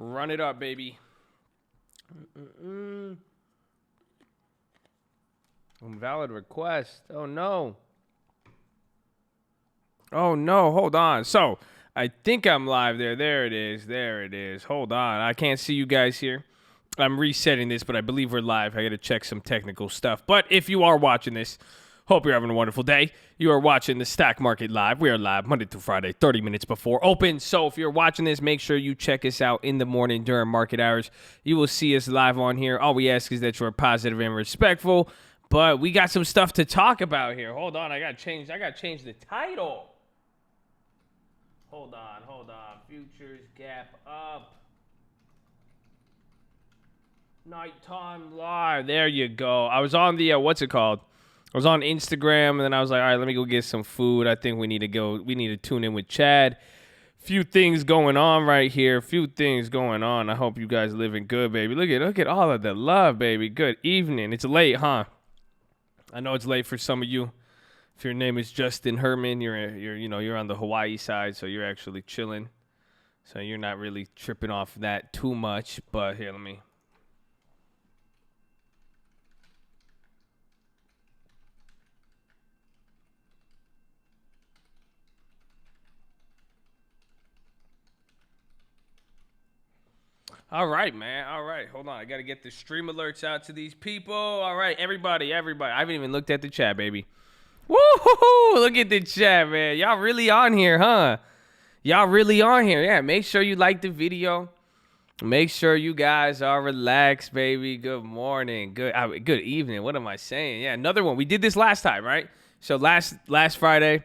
Run it up, baby. Invalid request. Oh, no. Oh, no. Hold on. So, I think I'm live there. There it is. There it is. Hold on. I can't see you guys here. I'm resetting this, but I believe we're live. I got to check some technical stuff. But if you are watching this, hope you're having a wonderful day. You are watching the Stock Market Live. We are live Monday through Friday, 30 minutes before open. So if you're watching this, make sure you check us out in the morning during market hours. You will see us live on here. All we ask is that you're positive and respectful. But we got some stuff to talk about here. Hold on. I got to change the title. Hold on. Futures gap up. Nighttime live. There you go. I was on the, what's it called? I was on Instagram, and then I was like, all right, let me go get some food. I think we need to tune in with Chad. Few things going on right here. Few things going on. I hope you guys living good, baby. Look at all of the love, baby. Good evening. It's late, huh? I know it's late for some of you. If your name is Justin Herman, you're on the Hawaii side, so you're actually chilling. So you're not really tripping off that too much. But here, let me. All right, man. All right. Hold on. I got to get the stream alerts out to these people. All right, everybody. I haven't even looked at the chat, baby. Woo-hoo-hoo. Look at the chat, man. Y'all really on here, huh? Y'all really on here. Yeah, make sure you like the video. Make sure you guys are relaxed, baby. Good morning. Good evening. What am I saying? Yeah, another one. We did this last time, right? So last Friday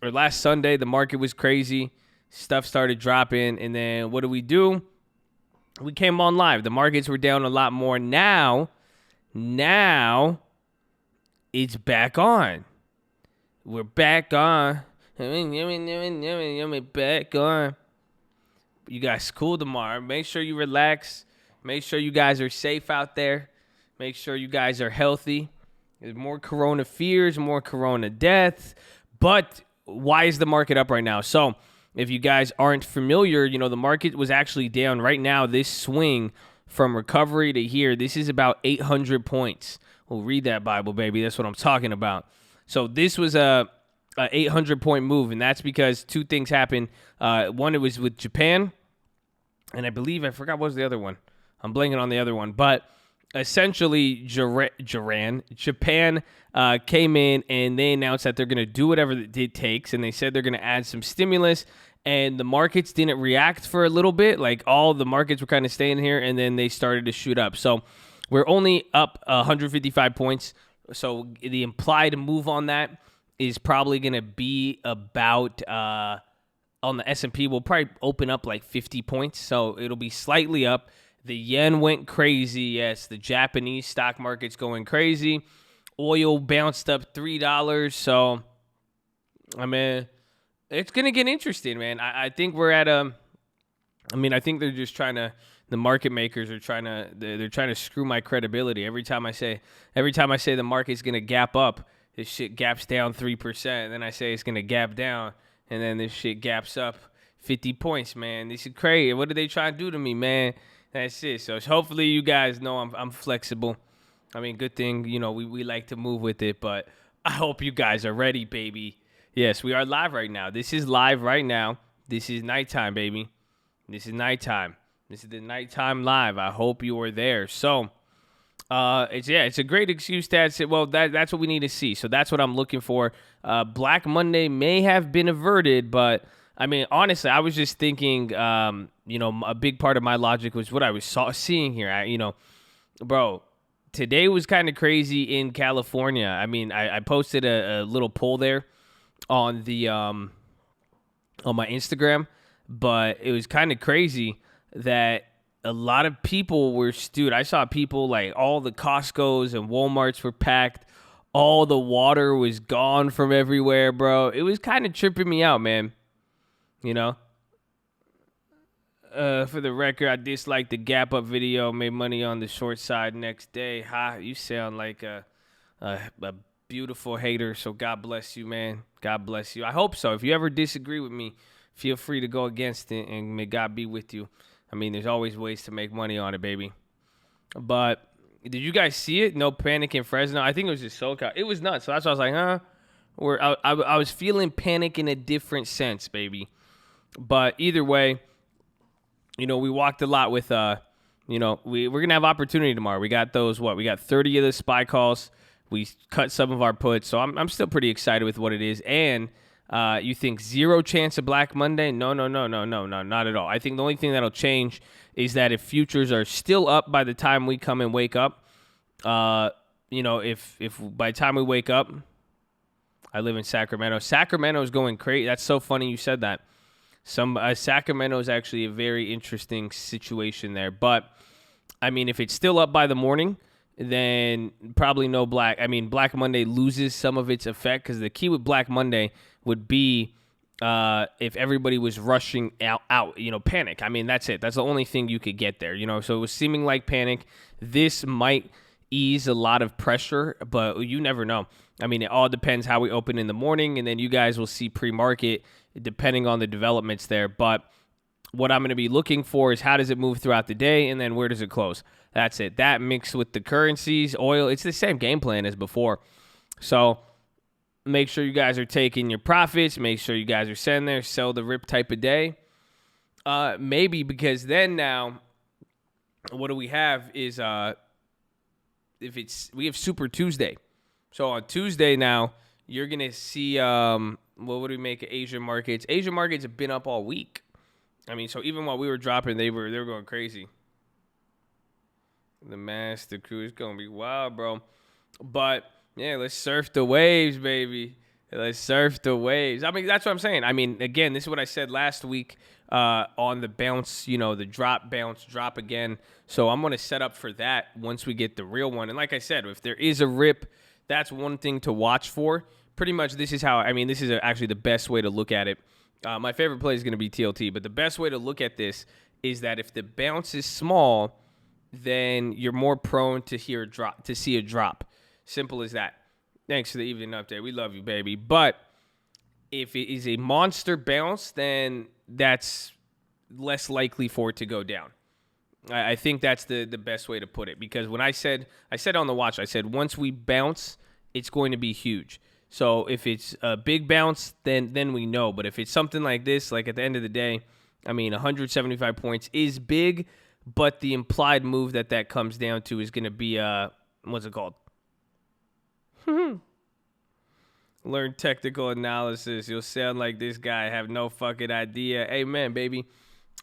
or last Sunday, the market was crazy. Stuff started dropping. And then what do? We came on live. The markets were down a lot more. Now it's back on. We're back on. Back on. You guys cool tomorrow. Make sure you relax. Make sure you guys are safe out there. Make sure you guys are healthy. There's more corona fears, more corona deaths. But why is the market up right now? So if you guys aren't familiar, the market was actually down right now. This swing from recovery to here, this is about 800 points. We'll read that Bible, baby. That's what I'm talking about. So this was a 800-point move, and that's because two things happened. One, it was with Japan, and I forgot what was the other one. I'm blanking on the other one. But essentially, Japan came in, and they announced that they're going to do whatever it takes, and they said they're going to add some stimulus. And the markets didn't react for a little bit. Like, all the markets were kind of staying here, and then they started to shoot up. So we're only up 155 points. So the implied move on that is probably going to be about, on the S&P, we'll probably open up like 50 points. So it'll be slightly up. The yen went crazy. Yes, the Japanese stock market's going crazy. Oil bounced up $3. So, I mean, it's going to get interesting, man. I think we're at I think they're just trying to, the market makers are trying to screw my credibility. Every time I say the market's going to gap up, this shit gaps down 3%. And then I say it's going to gap down, and then this shit gaps up 50 points, man. This is crazy. What are they trying to do to me, man? That's it. So hopefully you guys know I'm flexible. I mean, good thing, we like to move with it, but I hope you guys are ready, baby. Yes, we are live right now. This is live right now. This is nighttime, baby. This is nighttime. This is the nighttime live. I hope you are there. So, it's a great excuse to say, well, that's what we need to see. So that's what I'm looking for. Black Monday may have been averted, but I mean, honestly, I was just thinking, a big part of my logic was what I was seeing here. Bro, today was kind of crazy in California. I mean, I posted a little poll there on the on my Instagram, but it was kind of crazy that a lot of people I saw people like all the Costco's and Walmarts were packed. All the water was gone from everywhere, bro. It was kind of tripping me out, man. For the record, I disliked the gap up video, made money on the short side next day. Ha, you sound like a beautiful hater, so God bless you, man. God bless you. I hope so. If you ever disagree with me, feel free to go against it, and may God be with you. I mean, there's always ways to make money on it, baby. But did you guys see it? No panic in Fresno. I think it was just SoCal. It was nuts. So that's why I was like, huh? Or I was feeling panic in a different sense, baby. But either way, we walked a lot with, we're going to have opportunity tomorrow. We got those, we got 30 of the SPY calls. We cut some of our puts. So I'm still pretty excited with what it is. And you think zero chance of Black Monday? No, not at all. I think the only thing that'll change is that if futures are still up by the time we come and wake up, if by the time we wake up, I live in Sacramento. Sacramento is going crazy. That's so funny you said that. Sacramento is actually a very interesting situation there. But, I mean, if it's still up by the morning, then probably no Black. I mean, Black Monday loses some of its effect because the key with Black Monday would be if everybody was rushing out, panic. I mean, that's it. That's the only thing you could get there, So it was seeming like panic. This might ease a lot of pressure, but you never know. I mean, it all depends how we open in the morning, and then you guys will see pre-market depending on the developments there. But what I'm going to be looking for is how does it move throughout the day, and then where does it close? That's it. That mixed with the currencies, oil, it's the same game plan as before. So make sure you guys are taking your profits. Make sure you guys are sending there. Sell the rip type of day. Maybe because then now what do we have is we have Super Tuesday. So on Tuesday now, you're going to see, what would we make of Asian markets? Asian markets have been up all week. I mean, so even while we were dropping, they were going crazy. The master crew is going to be wild, bro. But, yeah, let's surf the waves, baby. Let's surf the waves. I mean, that's what I'm saying. I mean, again, this is what I said last week on the bounce, the drop again. So I'm going to set up for that once we get the real one. And like I said, if there is a rip, that's one thing to watch for. Pretty much this is actually the best way to look at it. My favorite play is going to be TLT, but the best way to look at this is that if the bounce is small, then you're more prone to see a drop. Simple as that. Thanks for the evening update. We love you, baby. But if it is a monster bounce, then that's less likely for it to go down. I think that's the best way to put it, because when I said on the watch, I said once we bounce, it's going to be huge. So if it's a big bounce, then we know. But if it's something like this, like at the end of the day, I mean, 175 points is big, but the implied move that comes down to is going to be, what's it called? Learn technical analysis. You'll sound like this guy. Have no fucking idea. Amen, baby.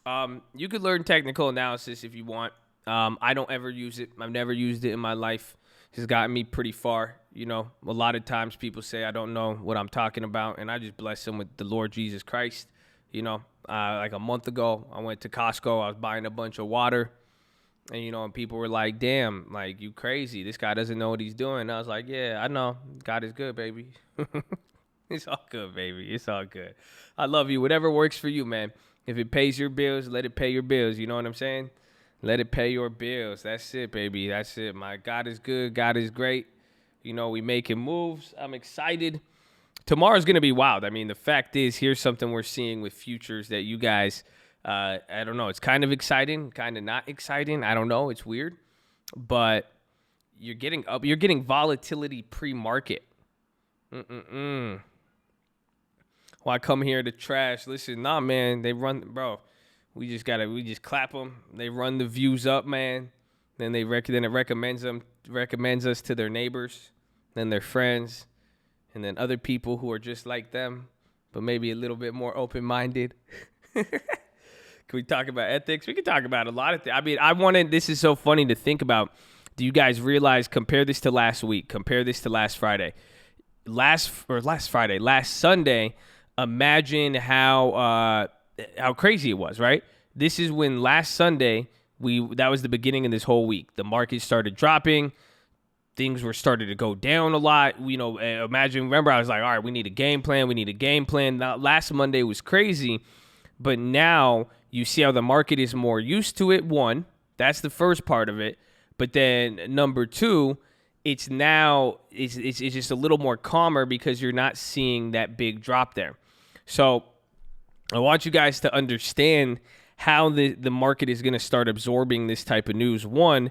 You could learn technical analysis if you want. I don't ever use it. I've never used it in my life. It's gotten me pretty far. A lot of times people say I don't know what I'm talking about, and I just bless them with the Lord Jesus Christ. Like a month ago, I went to Costco. I was buying a bunch of water, and people were like, damn, like, you crazy. This guy doesn't know what he's doing. And I was like, yeah, I know. God is good, baby. It's all good, baby. It's all good. I love you. Whatever works for you, man. If it pays your bills, let it pay your bills. You know what I'm saying? Let it pay your bills. That's it, baby. That's it. My God is good. God is great. We making moves. I'm excited. Tomorrow's going to be wild. I mean, the fact is, here's something we're seeing with futures that you guys, I don't know. It's kind of exciting, kind of not exciting. I don't know. It's weird. But you're getting volatility pre-market. Well, I come here to trash. Listen, nah, man. They run, bro. We just clap them. They run the views up, man. Then it recommends us to their neighbors, then their friends, and then other people who are just like them, but maybe a little bit more open-minded. Can we talk about ethics? We can talk about a lot of things. I mean, this is so funny to think about. Do you guys realize, compare this to last week, compare this to last Friday. Last Sunday, imagine how crazy it was, right? This is when last Sunday, that was the beginning of this whole week. The market started dropping. Things were starting to go down a lot. Remember, I was like, all right, we need a game plan. Now, last Monday was crazy, but now you see how the market is more used to it. One, that's the first part of it. But then number two, it's just a little more calmer because you're not seeing that big drop there. So I want you guys to understand how the market is going to start absorbing this type of news. One,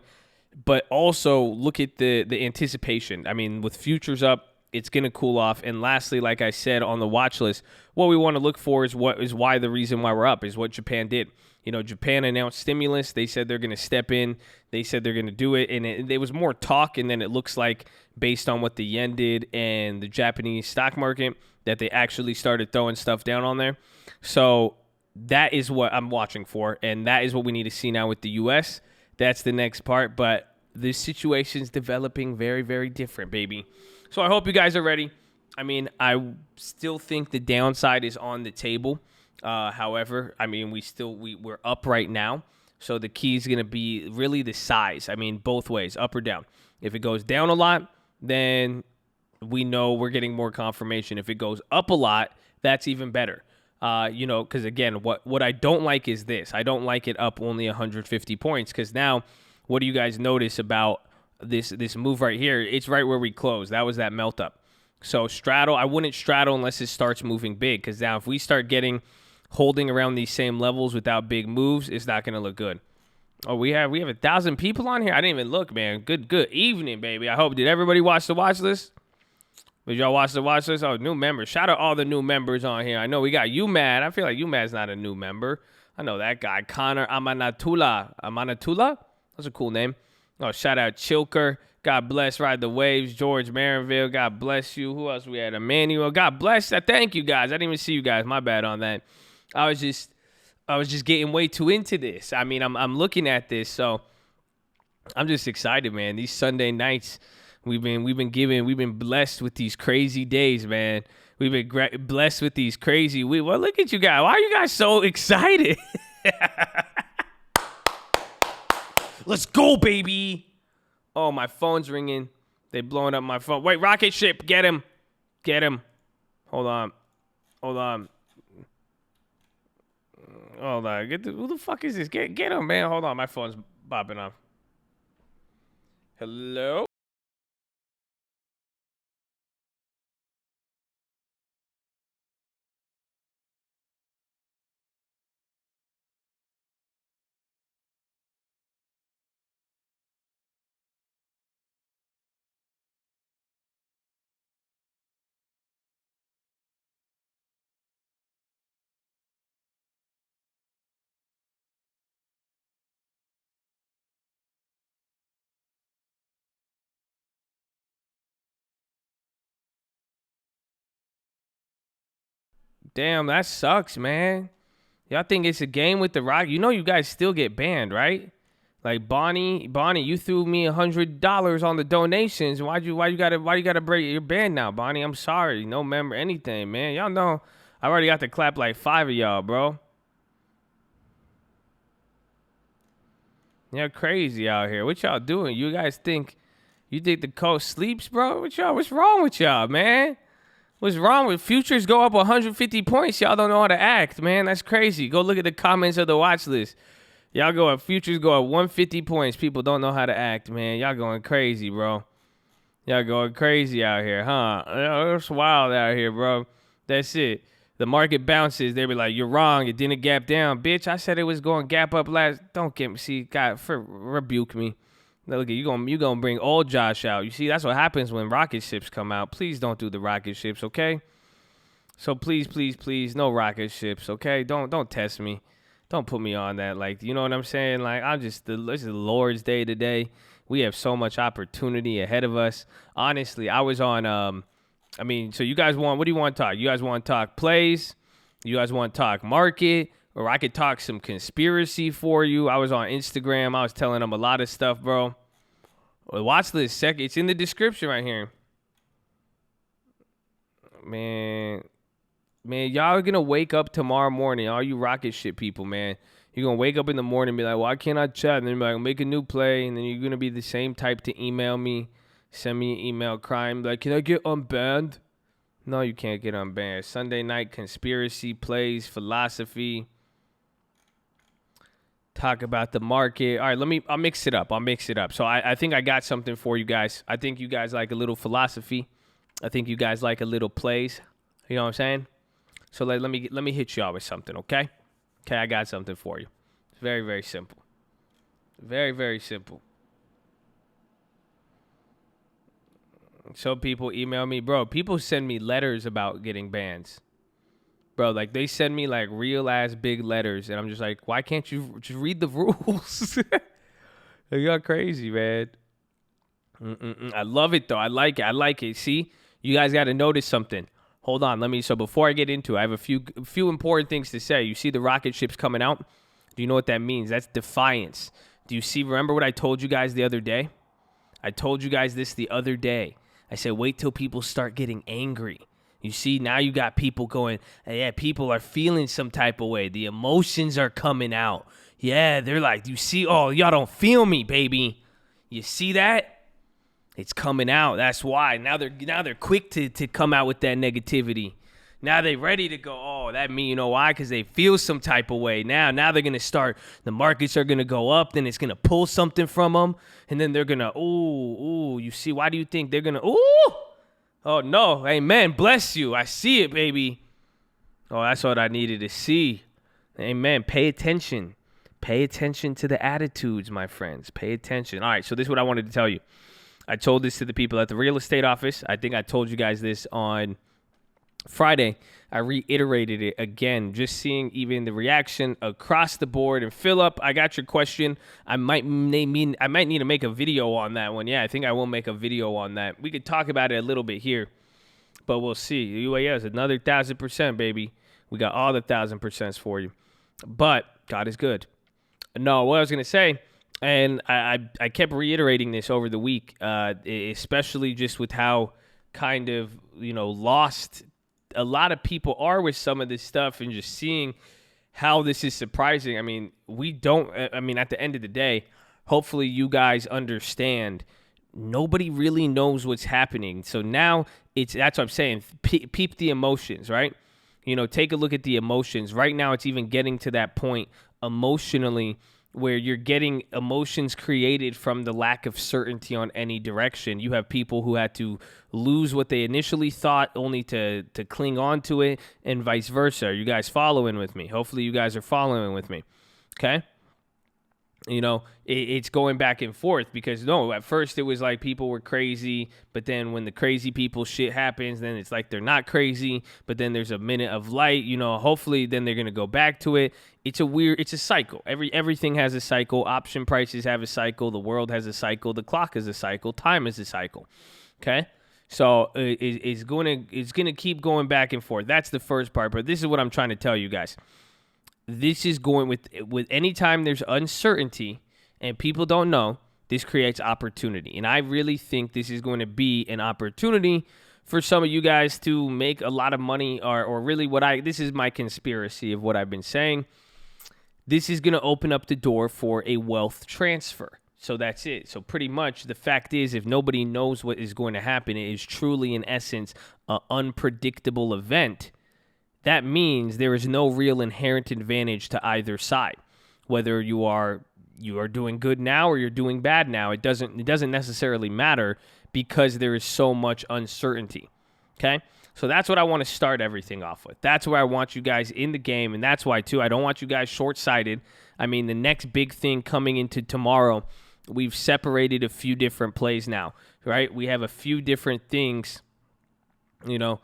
but also look at the anticipation. I mean, with futures up, it's going to cool off. And lastly, like I said on the watch list, what we want to look for is why the reason why we're up is what Japan did. Japan announced stimulus. They said they're going to step in. They said they're going to do it. And there was more talk. And then it looks like based on what the yen did and the Japanese stock market that they actually started throwing stuff down on there. So that is what I'm watching for. And that is what we need to see now with the U.S. That's the next part. But this situation's developing very, very different, baby. So I hope you guys are ready. I mean, I still think the downside is on the table. However, I mean, we're up right now. So the key is going to be really the size. I mean, both ways, up or down. If it goes down a lot, then we know we're getting more confirmation. If it goes up a lot, that's even better. Because again, what I don't like is this. I don't like it up only 150 points because now what do you guys notice about this move right here? It's right where we close. That was that melt up. So straddle, I wouldn't straddle unless it starts moving big because now if we start holding around these same levels without big moves, it's not going to look good. Oh, we have 1,000 people on here. I didn't even look, man. Good evening, baby. I hope, did everybody watch the watch list? Did y'all watch the watch list? Oh, new members. Shout out all the new members on here. I know we got UMAD. I feel like UMAD's not a new member. I know that guy. Connor Amanatula? That's a cool name. Oh, shout out Chilker. God bless. Ride the Waves. George Marinville. God bless you. Who else we had? Emmanuel. God bless. Thank you, guys. I didn't even see you guys. My bad on that. I was just getting way too into this. I mean, I'm looking at this, so I'm just excited, man. These Sunday nights, we've been blessed with these crazy days, man. We've been blessed with these crazy. Well, look at you guys. Why are you guys so excited? Let's go, baby. Oh, my phone's ringing. They blowing up my phone. Wait, rocket ship. Get him. Hold on. Who the fuck is this? Get him, man. Hold on. My phone's bopping off. Hello? Damn, that sucks, man. Y'all think it's a game with the Rock? You know you guys still get banned, right? Like Bonnie, you threw me $100 on the donations. Why you gotta break your band now, Bonnie? I'm sorry, no member, anything, man. Y'all know I already got to clap like 5 of y'all, bro. Y'all crazy out here. What y'all doing? You guys think the coast sleeps, bro? What's wrong with y'all, man? What's wrong with futures go up 150 points? Y'all don't know how to act, man. That's crazy. Go look at the comments of the watch list. Y'all go up, futures go up 150 points. People don't know how to act, man. Y'all going crazy, bro. Y'all going crazy out here, huh? It's wild out here, bro. That's it. The market bounces. They be like, you're wrong. It didn't gap down. Bitch, I said it was going gap up last. Don't get me. See, God, rebuke me. Now look at you gonna bring old Josh out. You see, that's what happens when rocket ships come out. Please don't do the rocket ships, okay? So please, no rocket ships, okay? Don't test me. Don't put me on that. Like, you know what I'm saying? Like, this is the Lord's Day today. We have so much opportunity ahead of us. Honestly, I was on so you guys what do you want to talk? You guys want to talk plays? You guys want to talk market? Or I could talk some conspiracy for you. I was on Instagram. I was telling them a lot of stuff, bro. Watch this. It's in the description right here. Man, y'all are going to wake up tomorrow morning. All you rocket ship people, man. You're going to wake up in the morning and be like, why can't I chat? And then be like, make a new play. And then you're going to be the same type to email me. Send me an email crying. Like, can I get unbanned? No, you can't get unbanned. Sunday night conspiracy plays, philosophy. Talk about the market. All right, I'll mix it up. So I think I got something for you guys. I think you guys like a little philosophy. I think you guys like a little plays. You know what I'm saying? So let me hit y'all with something, okay? Okay, I got something for you. Very, very simple. Very, very simple. Some people email me, bro. People send me letters about getting bans. Bro, like they send me like real ass big letters, and I'm just like, why can't you just read the rules? Y'all crazy, man. I love it though. I like it. I like it. See, you guys got to notice something. Hold on, let me. So before I get into it, I have a few important things to say. You see the rocket ships coming out? Do you know what that means? That's defiance. Do you see? Remember what I told you guys the other day? I told you guys this the other day. I said, wait till people start getting angry. You see, now you got people going, yeah, people are feeling some type of way. The emotions are coming out. Yeah, they're like, you see, oh, y'all don't feel me, baby. You see that? It's coming out. That's why. Now they're quick to come out with that negativity. Now they ready to go, oh, that mean, you know why? Because they feel some type of way. Now they're going to start, the markets are going to go up, then it's going to pull something from them, and then they're going to, ooh, you see, why do you think they're going to, ooh? Oh, no. Amen. Bless you. I see it, baby. Oh, that's what I needed to see. Amen. Pay attention. Pay attention to the attitudes, my friends. Pay attention. All right, so this is what I wanted to tell you. I told this to the people at the real estate office. I think I told you guys this on Friday. I reiterated it again, just seeing even the reaction across the board. And Philip, I got your question. I might need to make a video on that one. Yeah, I think I will make a video on that. We could talk about it a little bit here, but we'll see. UAS, another 1,000%, baby. We got all the 1,000% for you. But God is good. No, what I was gonna say, and I kept reiterating this over the week, especially just with how kind of lost a lot of people are with some of this stuff, and just seeing how this is surprising. I mean, at the end of the day, hopefully you guys understand nobody really knows what's happening. So now that's what I'm saying. Peep the emotions, right? Take a look at the emotions. Right now it's even getting to that point emotionally where you're getting emotions created from the lack of certainty on any direction. You have people who had to lose what they initially thought only to cling on to it, and vice versa. Are you guys following with me? Hopefully you guys are following with me. Okay? It's going back and forth because, at first it was like people were crazy, but then when the crazy people shit happens, then it's like they're not crazy, but then there's a minute of light, hopefully then they're going to go back to it. It's a cycle. Everything has a cycle. Option prices have a cycle. The world has a cycle. The clock is a cycle. Time is a cycle. Okay? So it's going to keep going back and forth. That's the first part, but this is what I'm trying to tell you guys. This is going with any time there's uncertainty and people don't know, this creates opportunity. And I really think this is going to be an opportunity for some of you guys to make a lot of money, or really this is my conspiracy of what I've been saying. This is going to open up the door for a wealth transfer. So that's it. So pretty much the fact is, if nobody knows what is going to happen, it is truly, in essence, an unpredictable event. That means there is no real inherent advantage to either side. Whether you are doing good now or you're doing bad now, it doesn't necessarily matter because there is so much uncertainty. Okay? So that's what I want to start everything off with. That's where I want you guys in the game, and that's why too I don't want you guys short-sighted. I mean, the next big thing coming into tomorrow, we've separated a few different plays now, right? We have a few different things, we have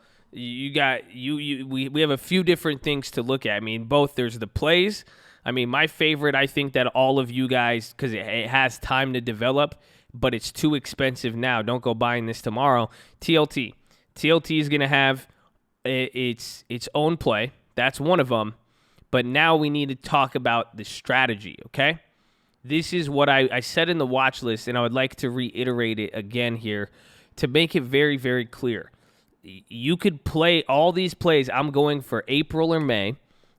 a few different things to look at. I mean, both there's the plays. I mean, my favorite, I think that all of you guys, because it has time to develop, but it's too expensive now. Don't go buying this tomorrow. TLT. TLT is going to have its own play. That's one of them. But now we need to talk about the strategy, okay? This is what I said in the watch list, and I would like to reiterate it again here to make it very, very clear. You could play all these plays. I'm going for April or May.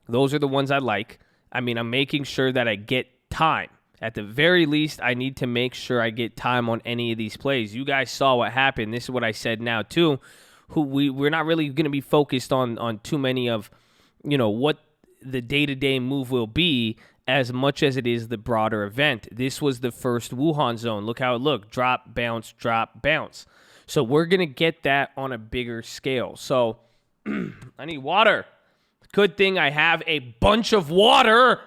Those are the ones I like. I mean, I'm making sure that I get time. At the very least, I need to make sure I get time on any of these plays. You guys saw what happened. This is what I said now, too. We're not really going to be focused on too many of, what the day-to-day move will be as much as it is the broader event. This was the first Wuhan zone. Look how it looked. Drop, bounce, drop, bounce. So we're going to get that on a bigger scale. So I need water. Good thing I have a bunch of water.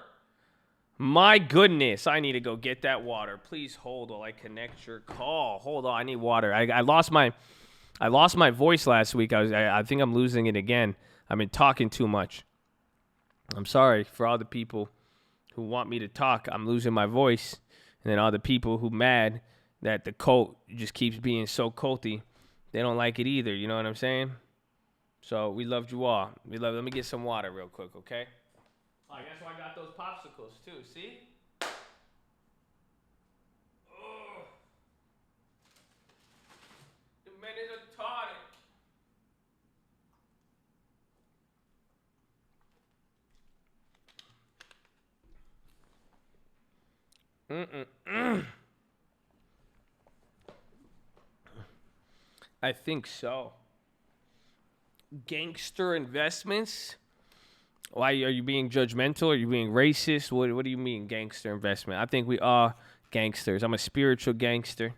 My goodness, I need to go get that water. Please hold while I connect your call. Hold on, I need water. I lost my voice last week. I think I'm losing it again. I've been talking too much. I'm sorry for all the people who want me to talk. I'm losing my voice, and then all the people who mad that the cult just keeps being so culty. They don't like it either. You know what I'm saying? So we loved you all. Let me get some water real quick, okay? I guess I got those popsicles too. See? Oh, the man is retarded. I think so. Gangster investments? Why are you being judgmental? Are you being racist? What do you mean gangster investment? I think we are gangsters. I'm a spiritual gangster.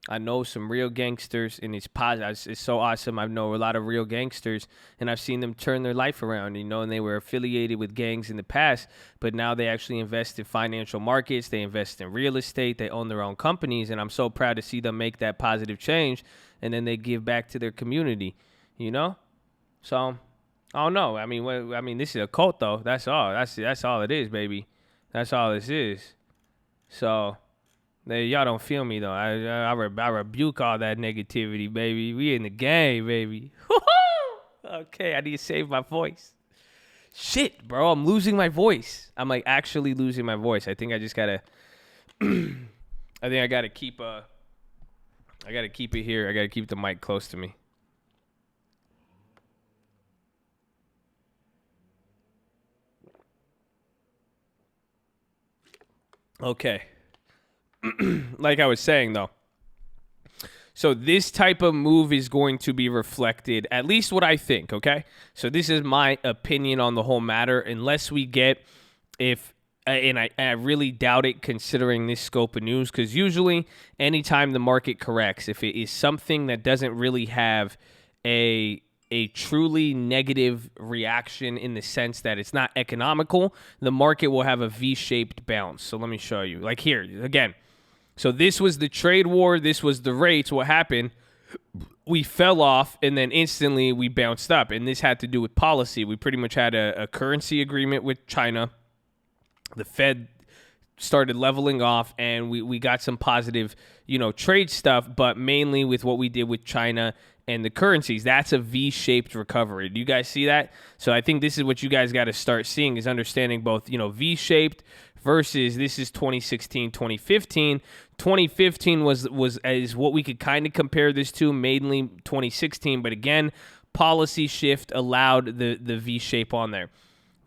I know some real gangsters, and it's positive. It's so awesome. I know a lot of real gangsters, and I've seen them turn their life around, and they were affiliated with gangs in the past, but now they actually invest in financial markets. They invest in real estate. They own their own companies, and I'm so proud to see them make that positive change, and then they give back to their community, So, I don't know. I mean, this is a cult, though. That's all. That's all it is, baby. That's all this is. So, y'all don't feel me, though. I rebuke all that negativity, baby. We in the game, baby. Okay, I need to save my voice. Shit, bro. I'm losing my voice. I'm, actually losing my voice. I think I just got to... I think I got to keep... I got to keep it here. I got to keep the mic close to me. Okay. Like I was saying, though. So this type of move is going to be reflected, at least what I think, okay? So this is my opinion on the whole matter, unless we get, and I really doubt it considering this scope of news, because usually anytime the market corrects, if it is something that doesn't really have a truly negative reaction in the sense that it's not economical, the market will have a V-shaped bounce. So let me show you. Like here, again. So this was the trade war. This was the rates. What happened? We fell off, and then instantly we bounced up. And this had to do with policy. We pretty much had a currency agreement with China. The Fed started leveling off, and we got some positive, trade stuff, but mainly with what we did with China and the currencies. That's a V-shaped recovery. Do you guys see that? So I think this is what you guys got to start seeing, is understanding both, V-shaped versus this is 2016, 2015. 2015 is what we could kind of compare this to, mainly 2016, but again, policy shift allowed the V-shape on there.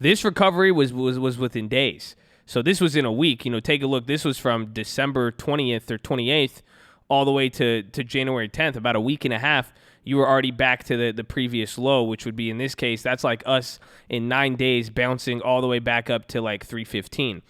This recovery was within days. So this was in a week. Take a look. This was from December 20th or 28th all the way to January 10th, about a week and a half. You were already back to the previous low, which would be, in this case, that's like us in 9 days bouncing all the way back up to like 315.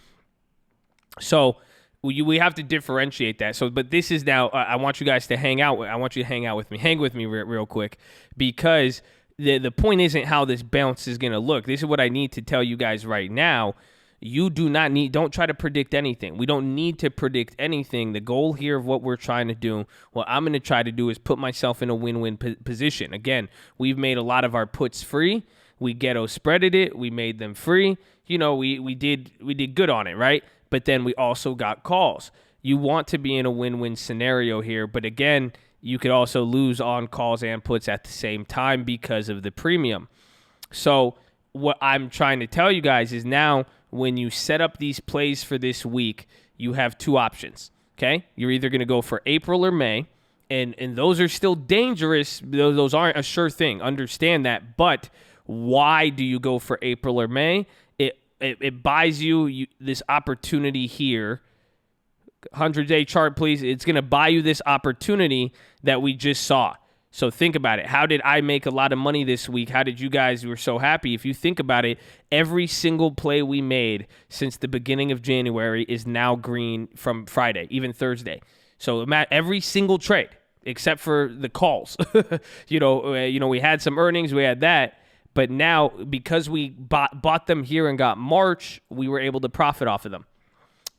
So we have to differentiate that. So, but this is now, I want you guys to hang out. I want you to hang out with me. Hang with me real quick, because the point isn't how this bounce is going to look. This is what I need to tell you guys right now. You don't try to predict anything. We don't need to predict anything. The goal here of what we're trying to do, what I'm going to try to do, is put myself in a win-win position. Again, we've made a lot of our puts free. We ghetto spreaded it. We made them free. We did good on it, right? But then we also got calls. You want to be in a win-win scenario here, but again, you could also lose on calls and puts at the same time because of the premium. So what I'm trying to tell you guys is now, when you set up these plays for this week, you have two options, okay? You're either going to go for April or May, and those are still dangerous. Those aren't a sure thing. Understand that. But why do you go for April or May? It buys you this opportunity here. 100-day chart, please. It's going to buy you this opportunity that we just saw. So think about it. How did I make a lot of money this week? How did you guys? You were so happy. If you think about it, every single play we made since the beginning of January is now green from Friday, even Thursday. So every single trade, except for the calls. We had some earnings. We had that. But now, because we bought them here and got March, we were able to profit off of them.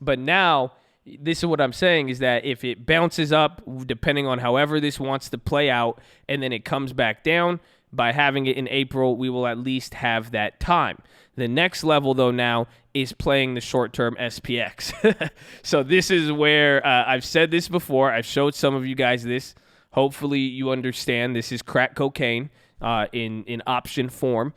But now, this is what I'm saying is that if it bounces up, depending on however this wants to play out, and then it comes back down, by having it in April, we will at least have that time. The next level, though, now is playing the short-term SPX. So this is where I've said this before. I've showed some of you guys this. Hopefully you understand this is crack cocaine in option form.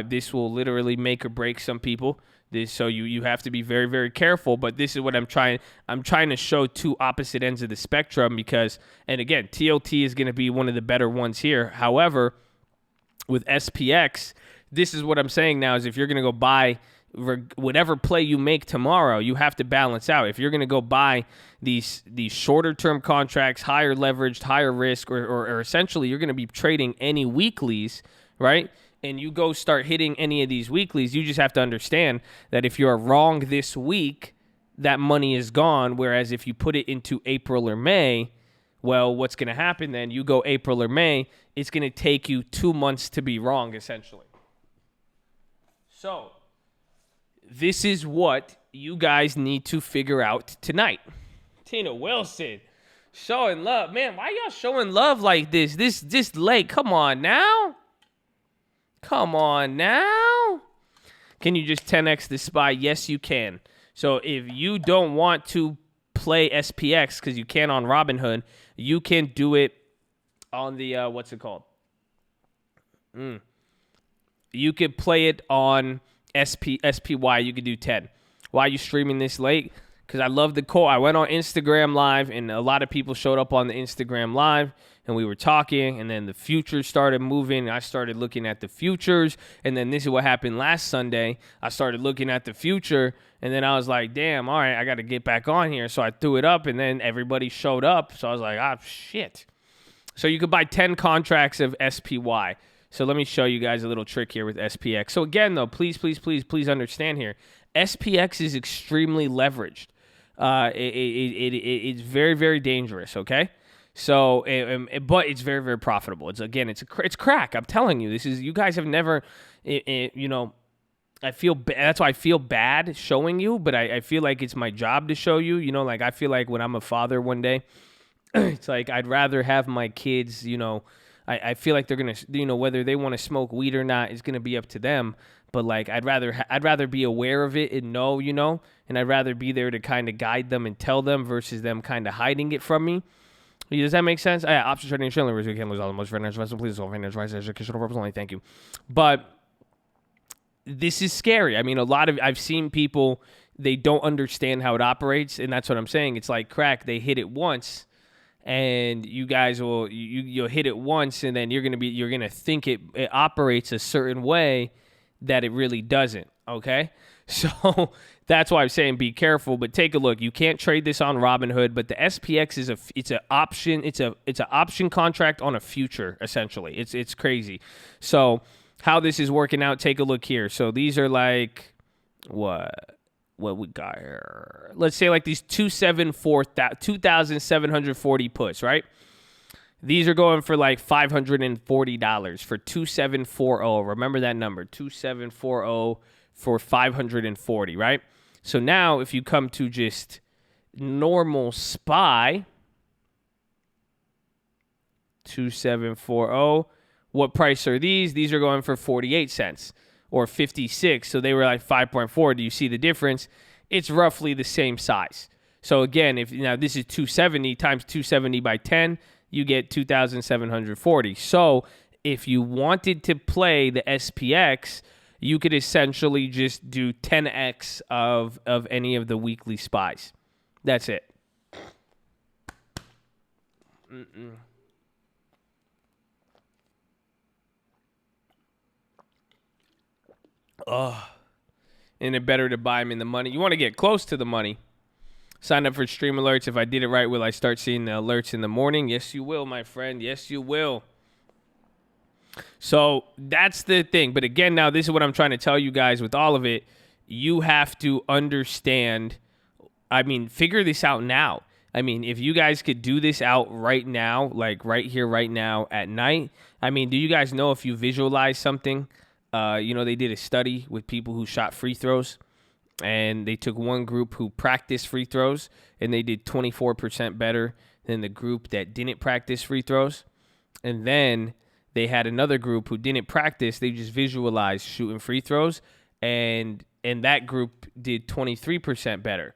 This will literally make or break some people. So you have to be very, very careful. But this is what I'm trying. I'm trying to show two opposite ends of the spectrum because, and again, TLT is going to be one of the better ones here. However, with SPX, this is what I'm saying now is if you're going to go buy whatever play you make tomorrow, you have to balance out. If you're going to go buy these shorter term contracts, higher leveraged, higher risk, or essentially you're going to be trading any weeklies, right? And you go start hitting any of these weeklies, you just have to understand that if you're wrong this week, that money is gone. Whereas if you put it into April or May, well, what's going to happen then? You go April or May, it's going to take you 2 months to be wrong, essentially. So, this is what you guys need to figure out tonight. Tina Wilson, showing love. Man, why y'all showing love like this? This late. Come on now. Come on now. Can you just 10x the SPY? Yes, you can. So, if you don't want to play SPX because you can on Robinhood, you can do it on the what's it called? You could play it on SPY. You could do 10. Why are you streaming this late? Because I love the call. I went on Instagram Live, and a lot of people showed up on the Instagram Live, and we were talking, and then the futures started moving, and I started looking at the futures, and then this is what happened last Sunday. I started looking at the future, and then I was like, damn, all right, I got to get back on here. So I threw it up, and then everybody showed up, so I was like, shit. So you could buy 10 contracts of SPY. So let me show you guys a little trick here with SPX. So again, though, please understand here, SPX is extremely leveraged. It's very, very dangerous, okay? So, but it's very, very profitable. It's crack. I'm telling you, you guys have never, I feel that's why I feel bad showing you, but I feel like it's my job to show you. Like I feel like when I'm a father one day, it's like I'd rather have my kids, I feel like they're gonna, whether they want to smoke weed or not, it's gonna be up to them. But like I'd rather be aware of it and know, and I'd rather be there to kind of guide them and tell them versus them kind of hiding it from me. Does that make sense? Option trading and we can't lose all the most financial advice. Please, all financial advice, educational purpose only. Thank you. But this is scary. I mean, I've seen people, they don't understand how it operates, and that's what I'm saying. It's like crack. They hit it once, and you guys will you'll hit it once, and then you're gonna think it operates a certain way that it really doesn't. Okay, so that's why I'm saying be careful. But take a look. You can't trade this on Robinhood, but the SPX is it's an option. It's an option contract on a future. Essentially, it's crazy. So how this is working out? Take a look here. So these are like what we got here. Let's say like these 2,740 puts, right? These are going for like $540 for 2,740. Remember that number, 2,740 for 540, right? So now if you come to just normal SPY, 2,740, what price are these? These are going for 48 cents or 56. So they were like 5.4. Do you see the difference? It's roughly the same size. So again, if now this is 270 times 270 by 10, you get 2,740. So if you wanted to play the SPX, you could essentially just do 10x of any of the weekly SPYs. That's it. And it better to buy them in the money. You want to get close to the money. Sign up for stream alerts. If I did it right, will I start seeing the alerts in the morning? Yes, you will, my friend. Yes, you will. So that's the thing. But again, now this is what I'm trying to tell you guys with all of it. You have to understand, figure this out now. If you guys could do this out right now, like right here, right now at night. Do you guys know if you visualize something? They did a study with people who shot free throws. And they took one group who practiced free throws, and they did 24% better than the group that didn't practice free throws. And then they had another group who didn't practice. They just visualized shooting free throws, and that group did 23% better.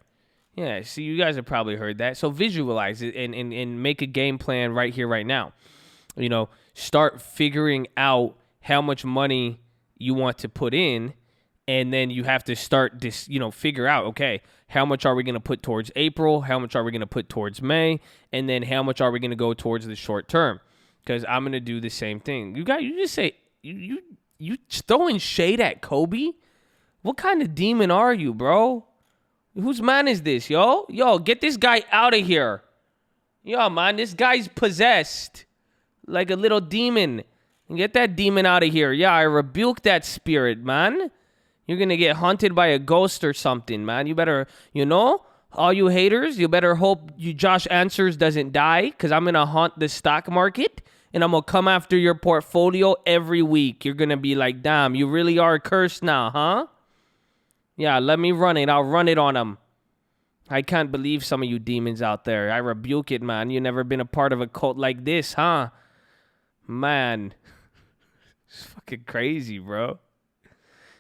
Yeah, see, you guys have probably heard that. So visualize it and make a game plan right here, right now. Start figuring out how much money you want to put in, and then you have to start this, figure out, okay, how much are we going to put towards April? How much are we going to put towards May? And then how much are we going to go towards the short term? Because I'm going to do the same thing. You just say, you throwing shade at Kobe? What kind of demon are you, bro? Whose man is this, yo? Yo, get this guy out of here. Yo, man, this guy's possessed like a little demon. Get that demon out of here. Yeah, I rebuke that spirit, man. You're going to get haunted by a ghost or something, man. You better, all you haters, you better hope Josh Answers doesn't die, because I'm going to haunt the stock market, and I'm going to come after your portfolio every week. You're going to be like, damn, you really are cursed now, huh? Yeah, let me run it. I'll run it on them. I can't believe some of you demons out there. I rebuke it, man. You never been a part of a cult like this, huh? Man. It's fucking crazy, bro.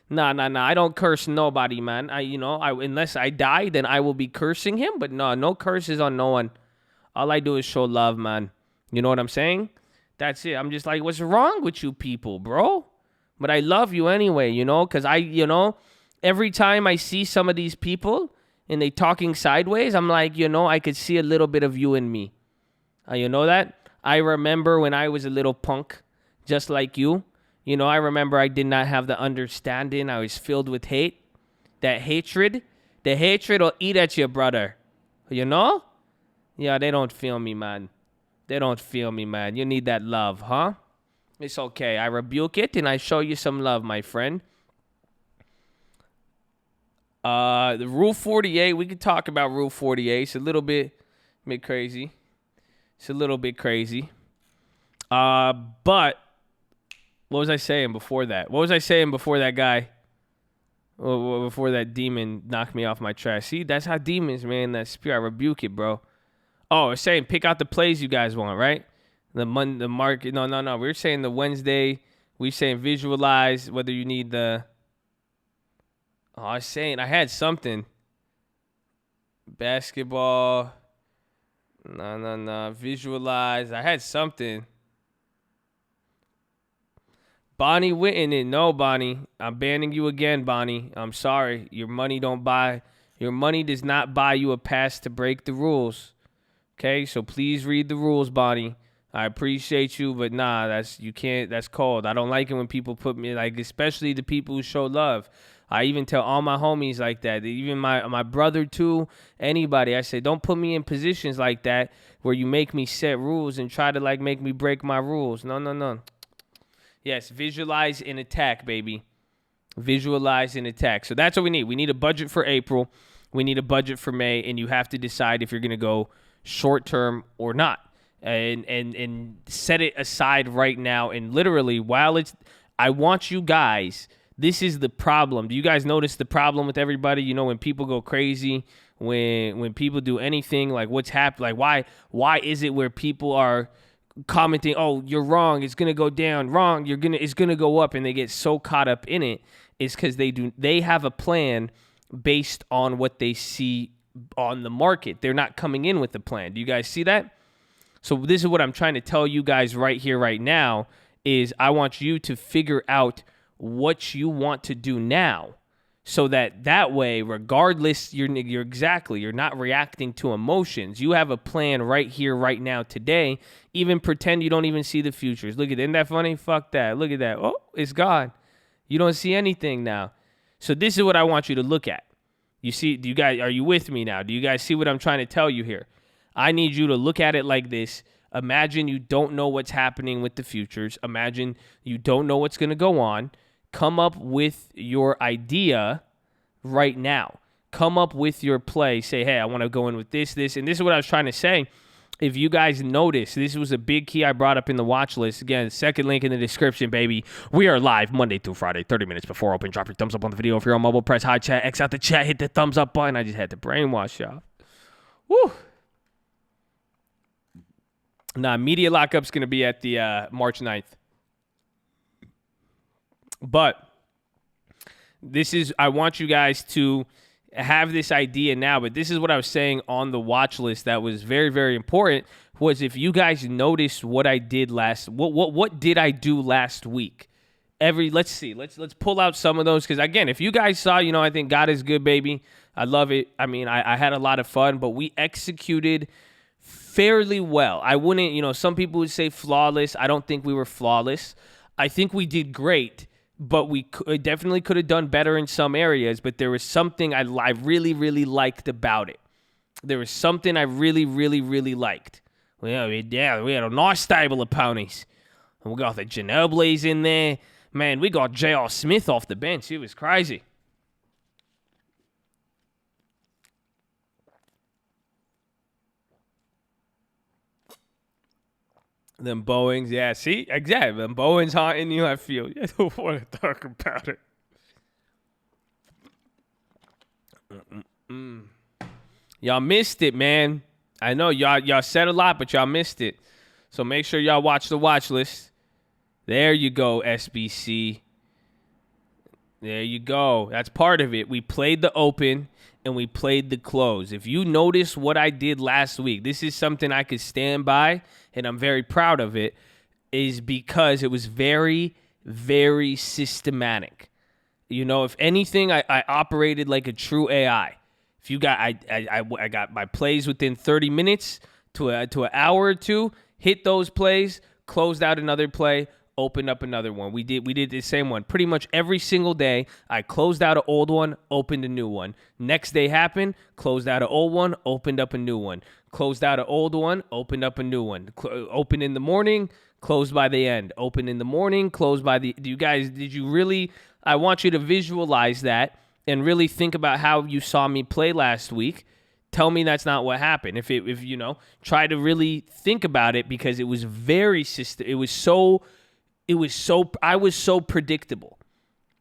Nah. I don't curse nobody, man. Unless I die, then I will be cursing him. But no curses on no one. All I do is show love, man. You know what I'm saying? That's it. I'm just like, what's wrong with you people, bro? But I love you anyway, because every time I see some of these people and they talking sideways, I'm like, I could see a little bit of you in me. You know that? I remember when I was a little punk, just like you. I remember I did not have the understanding. I was filled with hate. That hatred, the hatred will eat at you, brother. Yeah, they don't feel me, man. They don't feel me, man. You need that love, huh? It's okay. I rebuke it and I show you some love, my friend. The Rule 48, we could talk about Rule 48. It's a little bit crazy. But what was I saying before that? What was I saying before that guy? Before that demon knocked me off my track. See, that's how demons, man, that spirit, I rebuke it, bro. Oh, I was saying pick out the plays you guys want, right? The market. No. We were saying the Wednesday. We were saying visualize, whether you need the... Oh, I was saying I had something. Basketball. No. Visualize. I had something. Bonnie Witten. No, Bonnie. I'm banning you again, Bonnie. I'm sorry. Your money does not buy you a pass to break the rules. Okay, so please read the rules, Bonnie. I appreciate you, but that's cold. I don't like it when people put me, especially the people who show love. I even tell all my homies like that, even my brother too, anybody. I say, don't put me in positions like that where you make me set rules and try to make me break my rules. No. Yes, visualize and attack, baby. Visualize and attack. So that's what we need. We need a budget for April. We need a budget for May, and you have to decide if you're going to go short term or not. And set it aside right now. And literally, I want you guys... This is the problem. Do you guys notice the problem with everybody? When people go crazy, when people do anything, what's happened, why is it where people are commenting, oh, you're wrong, it's gonna go down, wrong, it's gonna go up, and they get so caught up in it? Is because they have a plan based on what they see on the market. They're not coming in with a plan. Do you guys see that? So this is what I'm trying to tell you guys right here, right now, is I want you to figure out what you want to do now, so that way, regardless, you're not reacting to emotions. You have a plan right here, right now, today. Even pretend you don't even see the futures. Look at it. Isn't that funny? Fuck that. Look at that. Oh, it's gone. You don't see anything now. So this is what I want you to look at. You see, are you with me now? Do you guys see what I'm trying to tell you here? I need you to look at it like this. Imagine you don't know what's happening with the futures. Imagine you don't know what's going to go on. Come up with your idea right now. Come up with your play. Say, hey, I want to go in with this. And this is what I was trying to say. if you guys notice, this was a big key I brought up in the watch list. Again, second link in the description, baby. We are live Monday through Friday, 30 minutes before open. Drop your thumbs up on the video. If you're on mobile, press high chat, X out the chat, hit the thumbs up button. I just had to brainwash y'all. Woo. Nah, media lockup's going to be at the March 9th. But I want you guys to have this idea now, but this is what I was saying on the watch list that was very, very important, was if you guys noticed what I did what did I do last week? Let's see. Let's pull out some of those, because again, if you guys saw, I think God is good, baby. I love it. I mean, I had a lot of fun, but we executed fairly well. I wouldn't, some people would say flawless. I don't think we were flawless. I think we did great, but we definitely could have done better in some areas. But there was something I really, really liked about it. There was something I really, really, really liked. Well, we had a nice stable of ponies. We got the Ginobles in there. Man, we got J.R. Smith off the bench. It was crazy. Them Boeings, yeah, see? Exactly. Them Boeings haunting you, I feel. I don't want to talk about it. Y'all missed it, man. I know y'all said a lot, but y'all missed it. So make sure y'all watch the watch list. There you go, SBC. There you go. That's part of it. We played the open and we played the close. If you notice what I did last week, this is something I could stand by, and I'm very proud of it, is because it was very, very systematic. If anything, I operated like a true AI. If you got, I got my plays within 30 minutes to an hour or two, hit those plays, closed out another play, opened up another one. We did the same one pretty much every single day. I closed out an old one, opened a new one. Next day happened, closed out an old one, opened up a new one. Closed out an old one, opened up a new one. Open in the morning, closed by the end. Open in the morning, closed by the... Did you really... I want you to visualize that and really think about how you saw me play last week. Tell me that's not what happened. If try to really think about it, because it was very I was so predictable,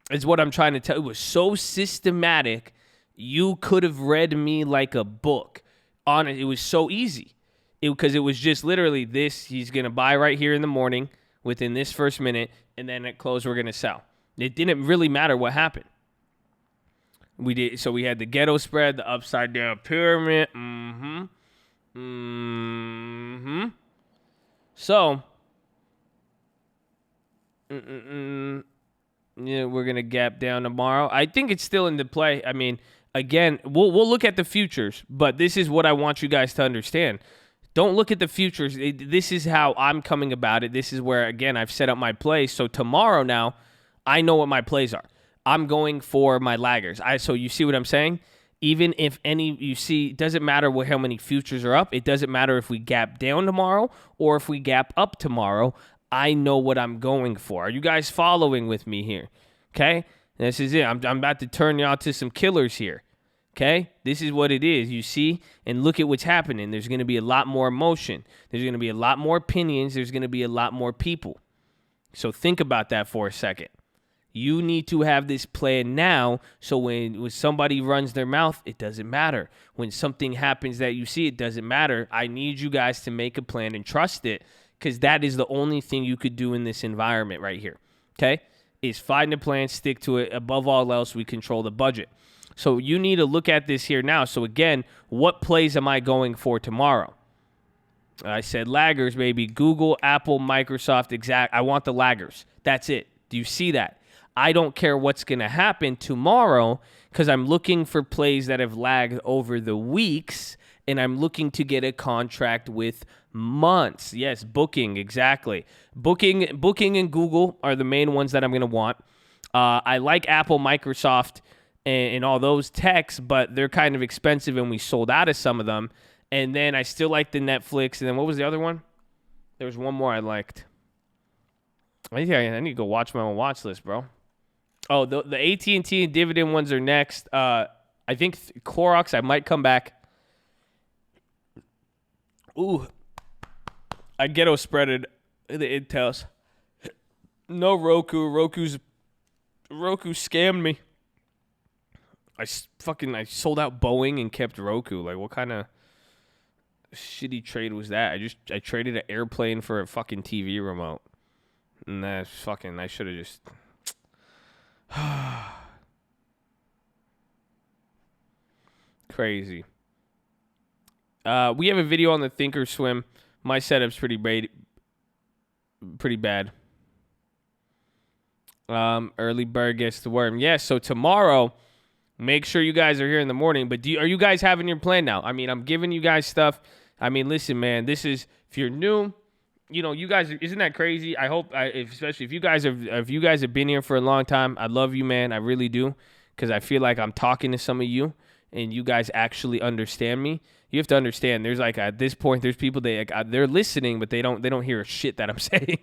is what I'm trying to tell. It was so systematic. You could have read me like a book on it. It was so easy because it was just literally this. He's going to buy right here in the morning within this first minute, and then at close, we're going to sell. It didn't really matter what happened. So we had the ghetto spread, the upside down pyramid. So, yeah, we're gonna gap down tomorrow. I think it's still in the play. I mean, again, we'll look at the futures, but this is what I want you guys to understand. Don't look at the futures. This is how I'm coming about it. This is where, again, I've set up my plays. So tomorrow now, I know what my plays are. I'm going for my laggers. So you see what I'm saying? Even if it doesn't matter how many futures are up. It doesn't matter if we gap down tomorrow or if we gap up tomorrow. I know what I'm going for. Are you guys following with me here? Okay? This is it. I'm about to turn y'all to some killers here. Okay? This is what it is, you see? And look at what's happening. There's going to be a lot more emotion. There's going to be a lot more opinions. There's going to be a lot more people. So think about that for a second. You need to have this plan now, so when somebody runs their mouth, it doesn't matter. When something happens that you see, it doesn't matter. I need you guys to make a plan and trust it, because that is the only thing you could do in this environment right here, okay? Is find a plan, stick to it. Above all else, we control the budget. So you need to look at this here now. So again, what plays am I going for tomorrow? I said laggers, baby. Google, Apple, Microsoft, exact. I want the laggers. That's it. Do you see that? I don't care what's going to happen tomorrow, because I'm looking for plays that have lagged over the weeks, and I'm looking to get a contract with months. Yes, booking, exactly. Booking and Google are the main ones that I'm going to want. I like Apple, Microsoft, and all those techs, but they're kind of expensive, and we sold out of some of them. And then I still like the Netflix. And then what was the other one? There was one more I liked. I need to go watch my own watch list, bro. Oh, the AT&T and dividend ones are next. I think Clorox, I might come back. Ooh, I ghetto spreaded the intels. No Roku. Roku scammed me. I sold out Boeing and kept Roku. Like, what kind of shitty trade was that? I traded an airplane for a fucking TV remote. And that's fucking, I should have just. Crazy. We have a video on the Thinkorswim. My setup's pretty bad. Early bird gets the worm. Yeah, so tomorrow, make sure you guys are here in the morning. But are you guys having your plan now? I mean, I'm giving you guys stuff. I mean, listen, man, this is, if you're new, you know, you guys, isn't that crazy? I hope, especially if you guys have been here for a long time, I love you, man. I really do, because I feel like I'm talking to some of you, and you guys actually understand me. You have to understand. There's like at this point, there's people they're listening, but they don't hear shit that I'm saying.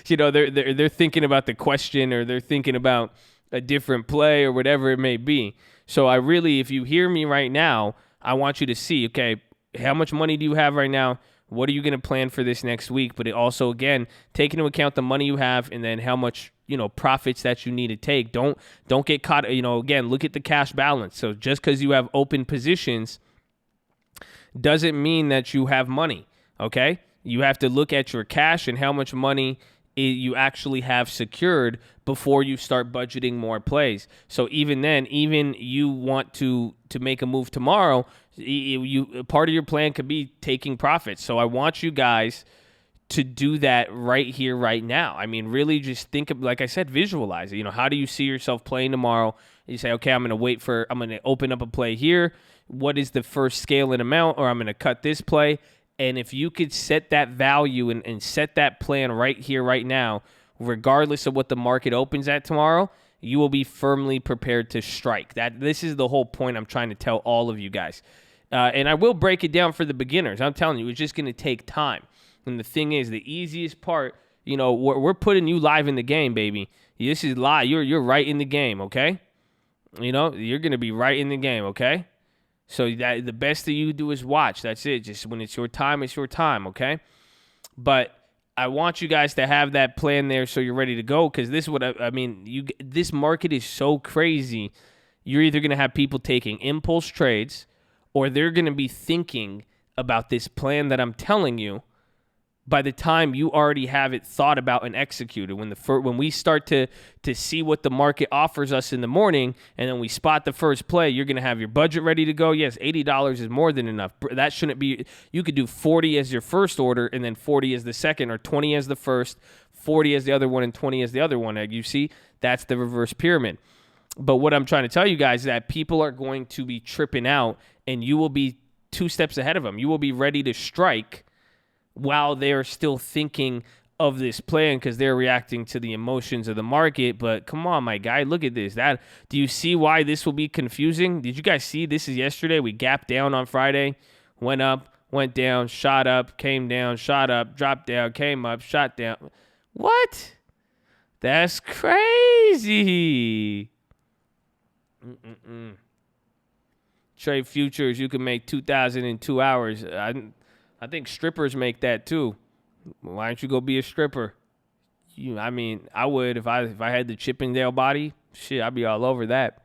You know, they're thinking about the question, or they're thinking about a different play, or whatever it may be. So I really, if you hear me right now, I want you to see, okay, how much money do you have right now? What are you going to plan for this next week? But it also, again, take into account the money you have, and then how much, you know, profits that you need to take. Don't get caught, you know, again, look at the cash balance. So just because you have open positions doesn't mean that you have money, okay? You have to look at your cash and how much money you actually have secured before you start budgeting more plays. So even then, even you want to make a move tomorrow, you part of your plan could be taking profits. So I want you guys to do that right here, right now. I mean, really just think of, like I said, visualize it. You know, how do you see yourself playing tomorrow? You say, okay, I'm going to open up a play here. What is the first scale and amount? Or I'm going to cut this play. And if you could set that value and set that plan right here, right now, regardless of what the market opens at tomorrow, you will be firmly prepared to strike. This is the whole point I'm trying to tell all of you guys. And I will break it down for the beginners. I'm telling you, it's just going to take time. And the thing is, the easiest part, you know, we're putting you live in the game, baby. This is live. You're right in the game, okay? You know, you're going to be right in the game, okay? So that the best that you do is watch. That's it. Just when it's your time, okay? But I want you guys to have that plan there so you're ready to go, because this is what I mean. This market is so crazy. You're either going to have people taking impulse trades, or they're going to be thinking about this plan that I'm telling you by the time you already have it thought about and executed. When we start to see what the market offers us in the morning, and then we spot the first play, you're going to have your budget ready to go. Yes, $80 is more than enough. That shouldn't be, you could do 40 as your first order, and then 40 as the second, or 20 as the first, 40 as the other one, and 20 as the other one. You see, that's the reverse pyramid. But what I'm trying to tell you guys is that people are going to be tripping out, and you will be 2 steps ahead of them. You will be ready to strike while they're still thinking of this plan, because they're reacting to the emotions of the market. But come on, my guy, look at this. Do you see why this will be confusing? Did you guys see this is yesterday? We gapped down on Friday, went up, went down, shot up, came down, shot up, dropped down, came up, shot down. What? That's crazy. Trade futures, you can make 2,000 in 2 hours. I think strippers make that too. Why don't you go be a stripper? I mean, I would if I had the Chippendale body. Shit, I'd be all over that.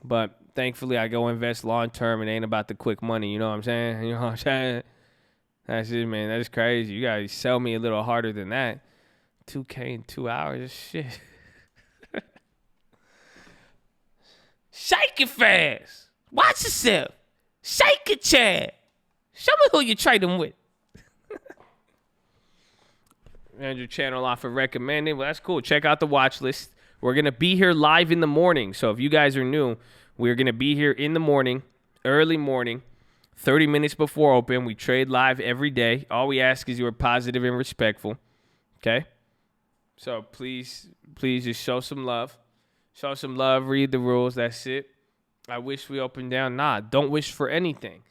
But thankfully, I go invest long term. It ain't about the quick money. You know what I'm saying? You know what I'm saying? That's it, man. That's crazy. You gotta sell me a little harder than that. 2K in 2 hours. Shit. Shake it fast. Watch yourself. Shake it, Chad. Show me who you're trading with. And your channel off of recommended. Well, that's cool. Check out the watch list. We're going to be here live in the morning. So if you guys are new, we're going to be here in the morning, early morning, 30 minutes before open. We trade live every day. All we ask is you are positive and respectful. Okay? So please just show some love. Show some love. Read the rules. That's it. I wish we opened down. Nah, don't wish for anything.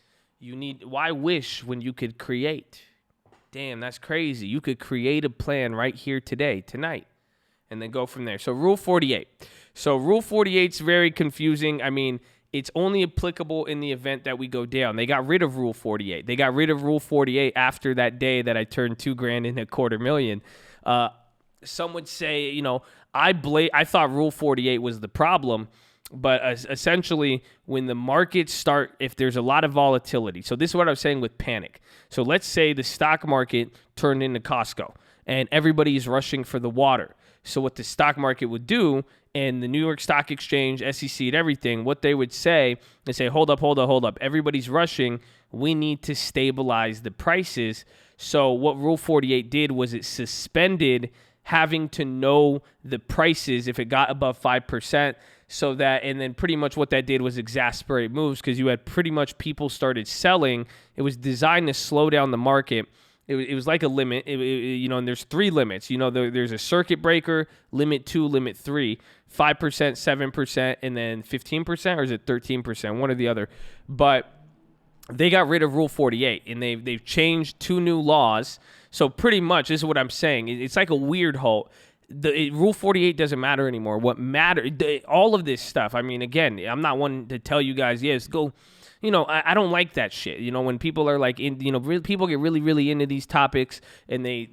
Why wish when you could create? Damn, that's crazy. You could create a plan right here today, tonight, and then go from there. So Rule 48. So Rule 48 is very confusing. I mean, It's only applicable in the event that we go down. They got rid of Rule 48. They got rid of Rule 48 after that day that I turned $2,000 into $250,000. Some would say, I thought Rule 48 was the problem, but essentially when the markets start, if there's a lot of volatility. So this is what I was saying with panic. So let's say the stock market turned into Costco and everybody's rushing for the water. So what the stock market would do, and the New York Stock Exchange, SEC, and everything, what they would say, they say, hold up. Everybody's rushing. We need to stabilize the prices. So what Rule 48 did was it suspended having to know the prices if it got above 5%. So that, and then pretty much what that did was exasperate moves because you had pretty much people started selling. It was designed to slow down the market. It was like a limit, and there's 3 limits. There's a circuit breaker, limit 2, limit 3, 5%, 7%, and then 15%, or is it 13%? One or the other. But they got rid of Rule 48, and they've changed 2 new laws. So pretty much, this is what I'm saying. It's like a weird halt. Rule 48 doesn't matter anymore. What matters, all of this stuff. I mean, again, I'm not one to tell you guys, yes, go. I don't like that shit. When people are like, people get really, really into these topics and they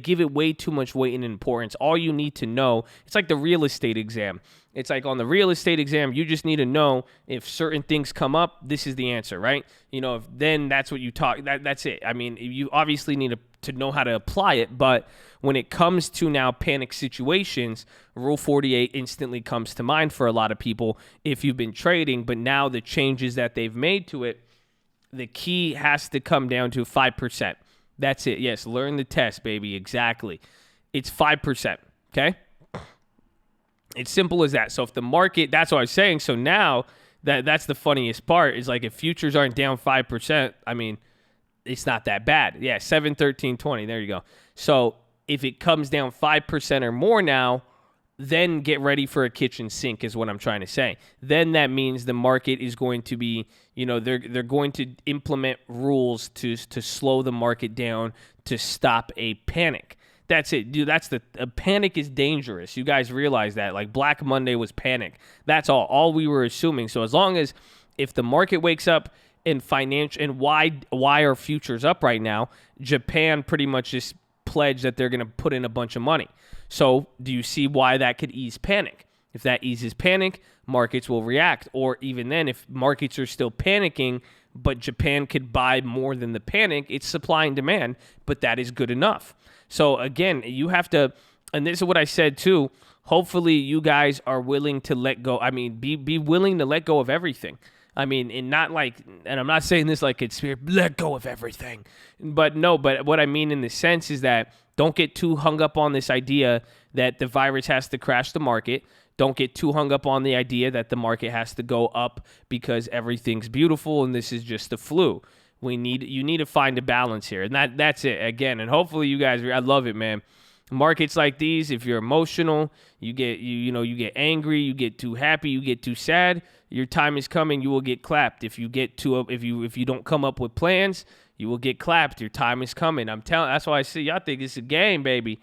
give it way too much weight and importance. All you need to know, it's like the real estate exam. It's like on the real estate exam, you just need to know if certain things come up, this is the answer, right? If then that's what you talk, that's it. I mean, you obviously need to know how to apply it, but when it comes to now panic situations, Rule 48 instantly comes to mind for a lot of people if you've been trading, but now the changes that they've made to it, the key has to come down to 5%. That's it. Yes, learn the test, baby. Exactly. It's 5%, okay? It's simple as that. So if the market, that's what I was saying. So now that's the funniest part is like if futures aren't down 5%, I mean, it's not that bad. Yeah, 7, 13, 20. There you go. So if it comes down 5% or more now, then get ready for a kitchen sink is what I'm trying to say. Then that means the market is going to be, they're going to implement rules to slow the market down to stop a panic. That's it, dude. A panic is dangerous. You guys realize that. Like Black Monday was panic. That's all we were assuming. So as long as if the market wakes up and why are futures up right now? Japan pretty much just pledged that they're going to put in a bunch of money. So do you see why that could ease panic? If that eases panic, markets will react. Or even then, if markets are still panicking, but Japan could buy more than the panic, it's supply and demand, but that is good enough. So again, you have to, and this is what I said too, hopefully you guys are willing to let go. I mean, be willing to let go of everything. I mean, and I'm not saying this like it's let go of everything. But what I mean in the sense is that don't get too hung up on this idea that the virus has to crash the market. Don't get too hung up on the idea that the market has to go up because everything's beautiful and this is just the flu. You need to find a balance here. And that's it again. And hopefully you guys, I love it, man. Markets like these, if you're emotional, you get angry, you get too happy, you get too sad, your time is coming, you will get clapped. If you don't come up with plans, you will get clapped. Your time is coming. I'm telling, that's why I say y'all think it's a game, baby.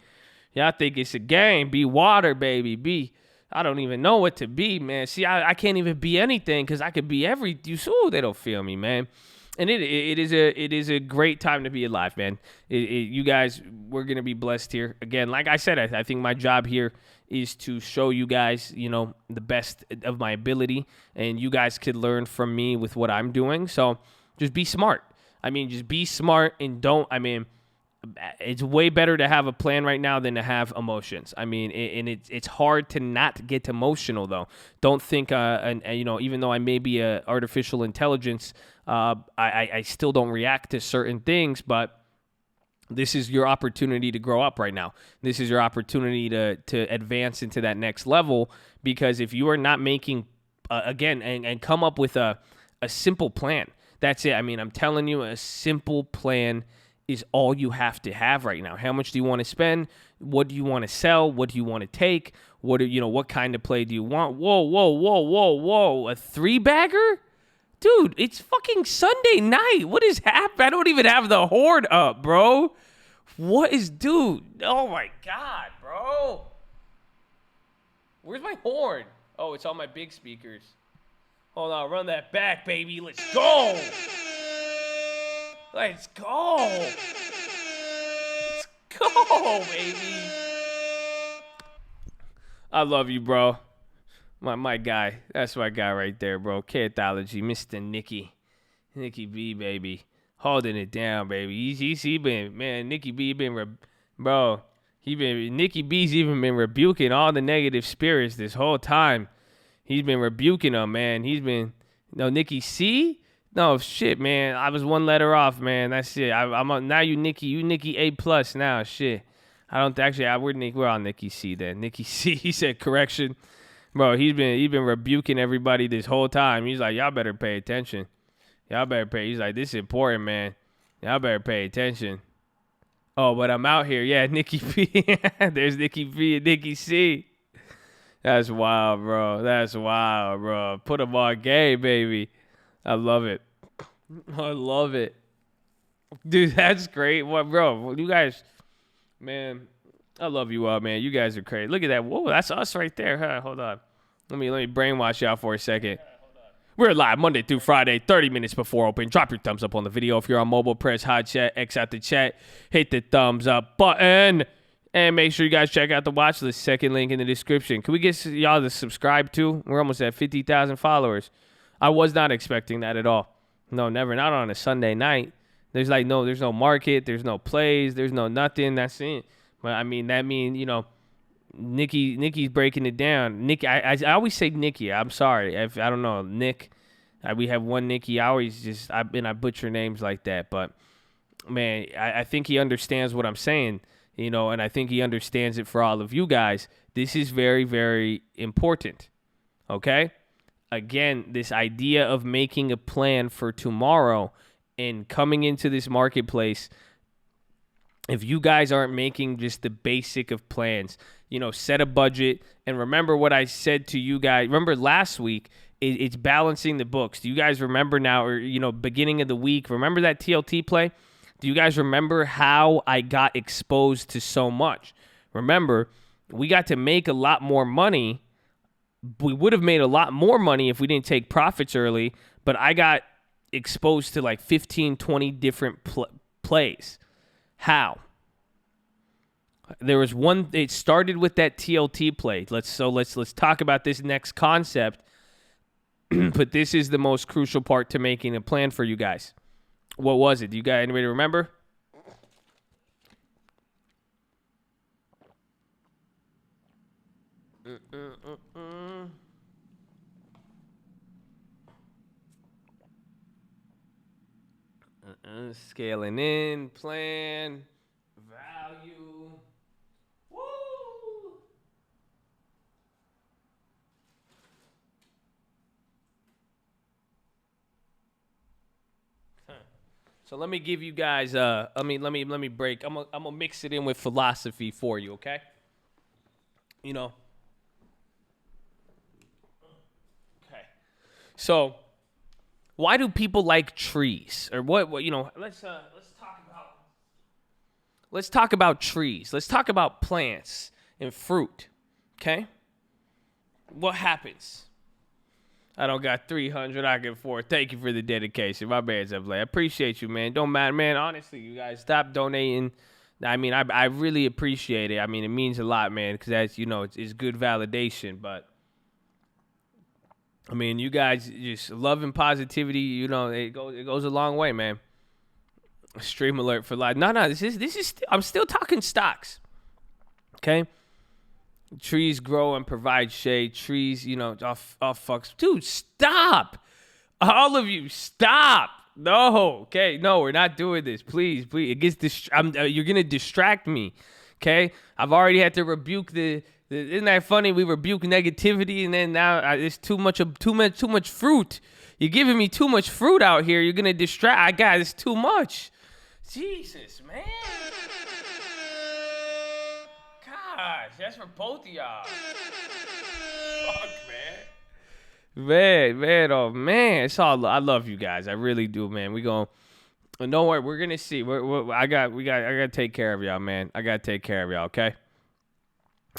Y'all think it's a game. Be water, baby. I don't even know what to be, man. See, I can't even be anything because I could be they don't feel me, man. And it is a great time to be alive, man. You guys, we're going to be blessed here. Again, like I said, I think my job here is to show you guys, the best of my ability. And you guys could learn from me with what I'm doing. So just be smart. Just be smart and it's way better to have a plan right now than to have emotions. It's hard to not get emotional, though. Don't think, even though I may be a artificial intelligence, I still don't react to certain things, but this is your opportunity to grow up right now. This is your opportunity to advance into that next level, because if you are not making, and come up with a simple plan, that's it. I'm telling you, a simple plan is all you have to have right now. How much do you want to spend? What do you want to sell? What do you want to take? What kind of play do you want? Whoa. A 3-bagger? Dude, it's fucking Sunday night. What is happening? I don't even have the horde up, bro. Dude? Oh my God, bro. Where's my horn? Oh, it's on my big speakers. Hold on, run that back, baby. Let's go. Let's go. Let's go, baby. I love you, bro. My guy. That's my guy right there, bro. Chaothology, Mr. Nicky B, baby. Holding it down, baby. He been, man, Nicky B been, bro. Nicky B's even been rebuking all the negative spirits this whole time. He's been rebuking them, man. Nicky C? No, shit, man. I was one letter off, man. That's it. Now you Nicky A+ now, shit. I don't actually. We're on Nicky C then. Nicky C. He said correction, bro. He's been rebuking everybody this whole time. He's like, y'all better pay attention. Y'all better pay. He's like, this is important, man. Y'all better pay attention. Oh, but I'm out here. Yeah, Nicky P. There's Nicky P and Nicky C. That's wild, bro. That's wild, bro. Put them on game, baby. I love it. I love it. Dude, that's great. What, bro? You guys, man, I love you all, man. You guys are crazy. Look at that. Whoa, that's us right there. Huh? Hold on. Let me brainwash y'all for a second. We're live Monday through Friday, 30 minutes before open. Drop your thumbs up on the video. If you're on mobile, press hot chat, X out the chat, hit the thumbs up button, and make sure you guys check out the watch list. Second link in the description. Can we get y'all to subscribe too? We're almost at 50,000 followers. I was not expecting that at all. No, never. Not on a Sunday night. There's no market. There's no plays. There's no nothing. That's it. But I mean, Nicky's breaking it down. Nick, I always say Nicky. I'm sorry. I don't know. Nick. We have one Nicky. I butcher names like that. But, man, I think he understands what I'm saying, and I think he understands it for all of you guys. This is very, very important, okay? Again, this idea of making a plan for tomorrow and coming into this marketplace, if you guys aren't making just the basic of plans, set a budget. And remember what I said to you guys. Remember last week, it's balancing the books. Do you guys remember now, or, beginning of the week, remember that TLT play? Do you guys remember how I got exposed to so much? Remember, we got to make a lot more money. We would have made a lot more money if we didn't take profits early, but I got exposed to like 15, 20 different plays. How? There was one. It started with that TLT play. Let's talk about this next concept. But this is the most crucial part to making a plan for you guys. What was it? Do you guys anybody remember? Scaling in, plan, value. Woo! So let me give you guys let me break. I'm gonna mix it in with philosophy for you, okay? Okay. So why do people like trees? Or what let's talk about trees. Let's talk about plants and fruit. Okay? What happens? I don't got 300 I can afford. Thank you for the dedication. My man's up late. I appreciate you, man. Don't matter, man. Honestly, you guys stop donating. I mean, I really appreciate it. I mean, it means a lot, man, because that's, it's good validation. But, I mean, you guys just love and positivity, it goes a long way, man. Stream alert for life. No, this is I'm still talking stocks. Okay? Trees grow and provide shade. Trees, fucks. Dude, stop. All of you, stop. No, okay? No, we're not doing this. Please. It gets you're going to distract me, okay? I've already had to rebuke isn't that funny? We rebuke negativity, and then now it's too much fruit. You're giving me too much fruit out here. You're going to distract. It's too much. Jesus, man. Gosh, that's for both of y'all. Fuck, man. Oh man, it's all. I love you guys. I really do, man. Don't worry. We're gonna see. I gotta take care of y'all, man. I gotta take care of y'all. Okay.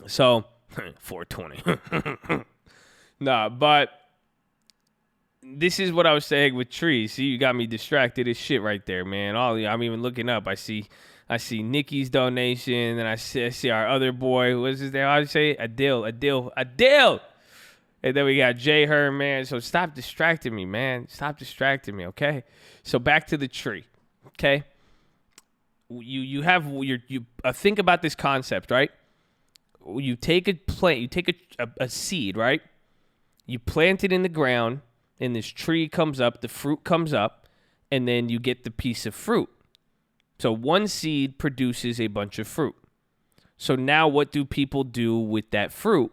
So, 420. No, but this is what I was saying with trees. See, you got me distracted as shit right there, man. I'm even looking up. I see Nikki's donation, and I see our other boy. What's his name? I would say Adil. And then we got Jay Hearn, man. So stop distracting me, man. Stop distracting me, okay? So back to the tree, okay? You think about this concept, right? You take a plant, you take a seed, right? You plant it in the ground, and this tree comes up, the fruit comes up, and then you get the piece of fruit. So one seed produces a bunch of fruit. So now what do people do with that fruit?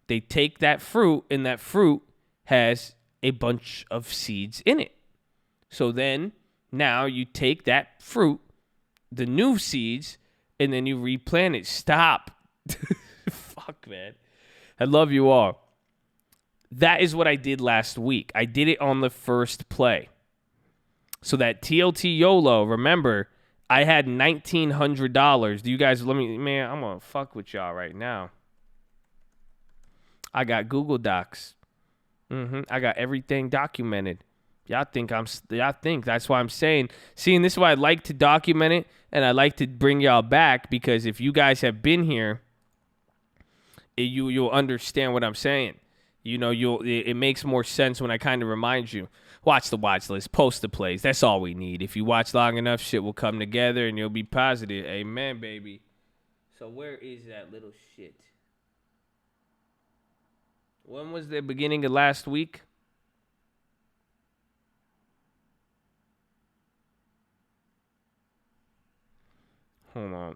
They take that fruit, and that fruit has a bunch of seeds in it. So then now you take that fruit, the new seeds, and then you replant it. Stop. Fuck, man. I love you all. That is what I did last week. I did it on the first play. So that TLT YOLO, remember, I had $1,900. Do you guys, man, I'm going to fuck with y'all right now. I got Google Docs. I got everything documented. Y'all think that's why I'm saying. Seeing this is why I like to document it, and I like to bring y'all back, because if you guys have been here, you'll understand what I'm saying. You know, it makes more sense when I kind of remind you. Watch the watch list, post the plays. That's all we need. If you watch long enough, shit will come together and you'll be positive. Amen, baby. So where is that little shit? When was the beginning of last week? Hold on.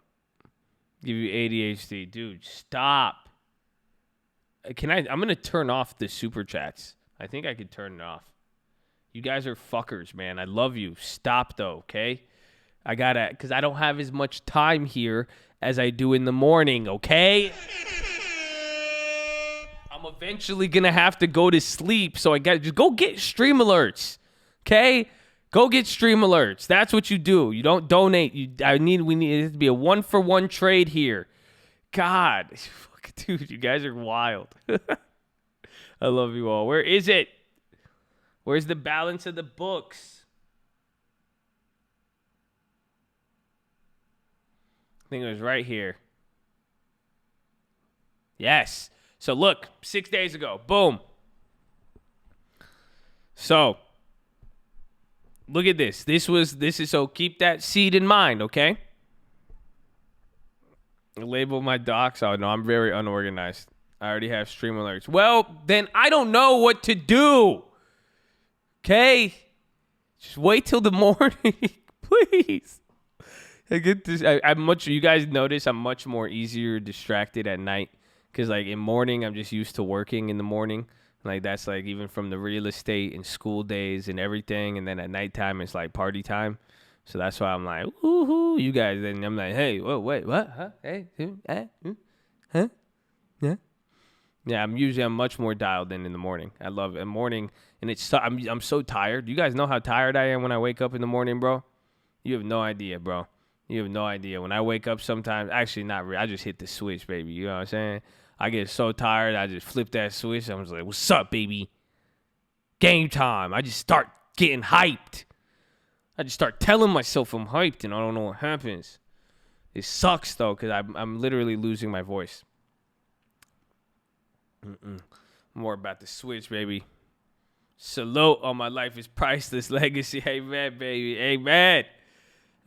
Give you ADHD. Dude, stop. I'm going to turn off the super chats. I think I could turn it off. You guys are fuckers, man. I love you. Stop, though, okay? Because I don't have as much time here as I do in the morning, okay? I'm eventually going to have to go to sleep, so I got to just go get stream alerts, okay? Go get stream alerts. That's what you do. You don't donate. We need it to be a 1-for-1 trade here. God, dude, you guys are wild. I love you all. Where is it? Where's the balance of the books? I think it was right here. Yes. So look, 6 days ago, boom. So look at this. This is so keep that seed in mind, okay? Label my docs. Oh no, I'm very unorganized. I already have stream alerts. Well, then I don't know what to do. Okay? Just wait till the morning, please. I get this. You guys notice I'm much more easier distracted at night, because like in morning I'm just used to working in the morning. Like that's like even from the real estate and school days and everything, and then at nighttime it's like party time. So that's why I'm like, woohoo, you guys. And I'm like, hey, whoa, wait, what? Huh? Hey, huh? Yeah. Yeah, I'm much more dialed in the morning. I love it. Morning, and I'm so tired. You guys know how tired I am when I wake up in the morning, bro? You have no idea, bro. You have no idea. When I wake up sometimes, actually not really, I just hit the switch, baby. You know what I'm saying? I get so tired, I just flip that switch. I'm just like, what's up, baby? Game time. I just start getting hyped. I just start telling myself I'm hyped, and I don't know what happens. It sucks, though, because I'm literally losing my voice. More about the switch, baby. Salute on my life is priceless legacy. Amen, baby. Amen.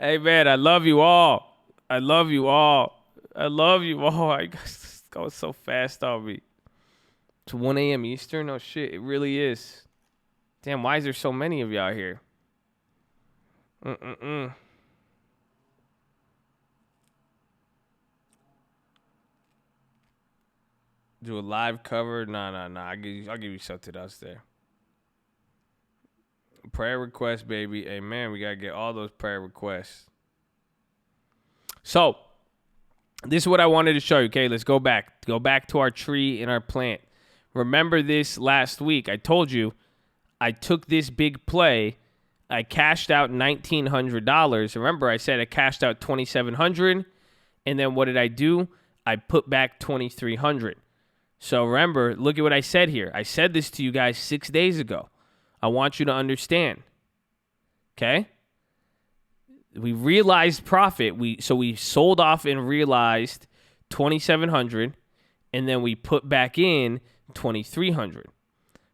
Amen. I love you all. I love you all. I love you all. I guess it's going so fast on me. It's 1 a.m. Eastern? Oh, shit. It really is. Damn, why is there so many of y'all here? Do a live cover? No. I'll give you something else there. Prayer requests, baby. Amen. We got to get all those prayer requests. So, this is what I wanted to show you. Okay, let's go back. Go back to our tree and our plant. Remember this last week. I told you I took this big play. I cashed out $1,900. Remember, I said I cashed out $2,700. And then what did I do? I put back $2,300. So remember, look at what I said here. I said this to you guys 6 days ago. I want you to understand. Okay? We realized profit. So we sold off and realized 2,700, and then we put back in 2,300.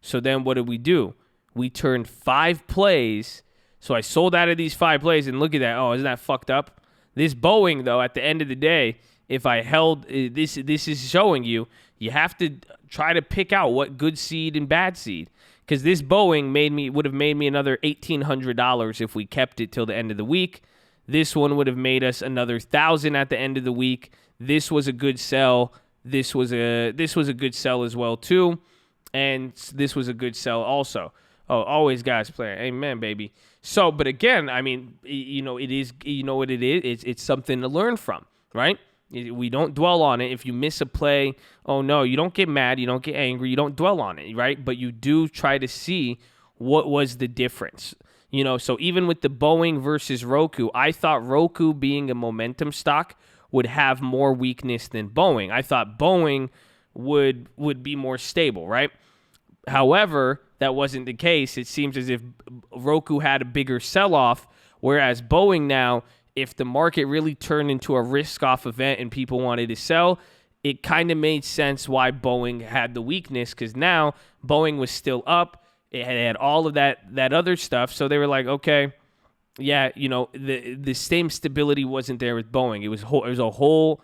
So then what did we do? We turned 5 plays. So I sold out of these 5 plays, and look at that. Oh, isn't that fucked up? This Boeing, though, at the end of the day, if I held this is showing you have to try to pick out what good seed and bad seed. Because this Boeing would have made me another $1,800 if we kept it till the end of the week. This one would have made us another $1,000 at the end of the week. This was a good sell. This was a good sell as well too, and this was a good sell also. Oh, always guys player. Amen, baby. So, but again, I mean, it is, what it is. It's something to learn from, right? We don't dwell on it. If you miss a play, oh no, you don't get mad, you don't get angry, you don't dwell on it, right? But you do try to see what was the difference. So even with the Boeing versus Roku, I thought Roku being a momentum stock would have more weakness than Boeing. I thought Boeing would be more stable, right? However, that wasn't the case. It seems as if Roku had a bigger sell-off, whereas Boeing now, if the market really turned into a risk-off event and people wanted to sell, it kind of made sense why Boeing had the weakness, because now Boeing was still up. It had all of that other stuff, so they were like, okay, yeah, the same stability wasn't there with Boeing. It was a whole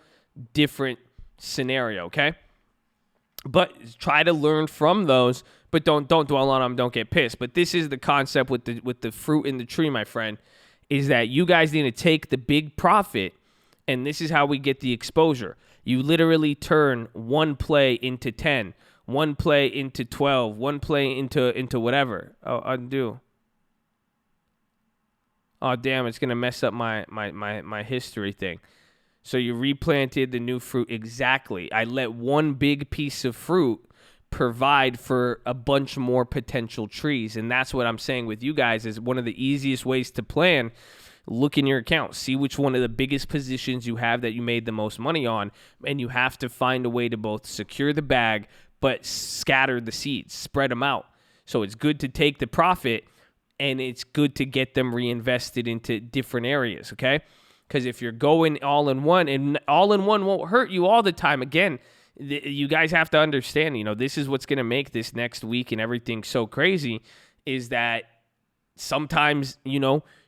different scenario, okay? But try to learn from those, but don't dwell on them, don't get pissed. But this is the concept with the fruit in the tree, my friend, is that you guys need to take the big profit, and this is how we get the exposure. You literally turn one play into 10, one play into 12, one play into whatever. Oh, undo. Oh, damn, it's going to mess up my history thing. So you replanted the new fruit. Exactly. I let one big piece of fruit provide for a bunch more potential trees. And that's what I'm saying with you guys is one of the easiest ways to plan. Look in your account. See which one of the biggest positions you have that you made the most money on. And you have to find a way to both secure the bag, but scatter the seeds. Spread them out. So it's good to take the profit, and it's good to get them reinvested into different areas, okay? Because if you're going all in one, and all in one won't hurt you all the time. Again, you guys have to understand, this is what's going to make this next week and everything so crazy, is that sometimes,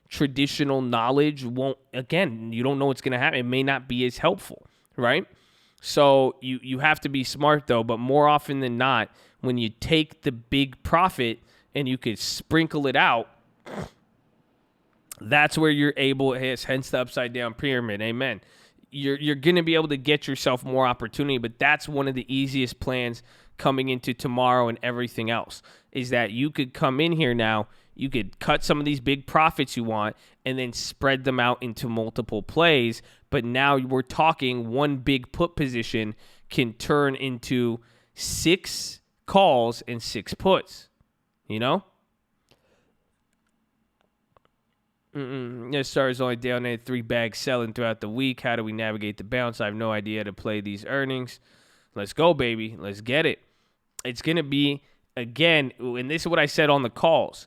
traditional knowledge won't, again, you don't know what's going to happen. It may not be as helpful, right? So you have to be smart, though, but more often than not, when you take the big profit and you could sprinkle it out, that's where you're able, hence the upside down pyramid, amen. You're going to be able to get yourself more opportunity, but that's one of the easiest plans coming into tomorrow and everything else, is that you could come in here now, you could cut some of these big profits you want and then spread them out into multiple plays, but now we're talking one big put position can turn into 6 calls and 6 puts, Yes, stars only down at 3 bags selling throughout the week. How do we navigate the bounce? I have no idea how to play these earnings. Let's go, baby. Let's get it. It's going to be, again, and this is what I said on the calls.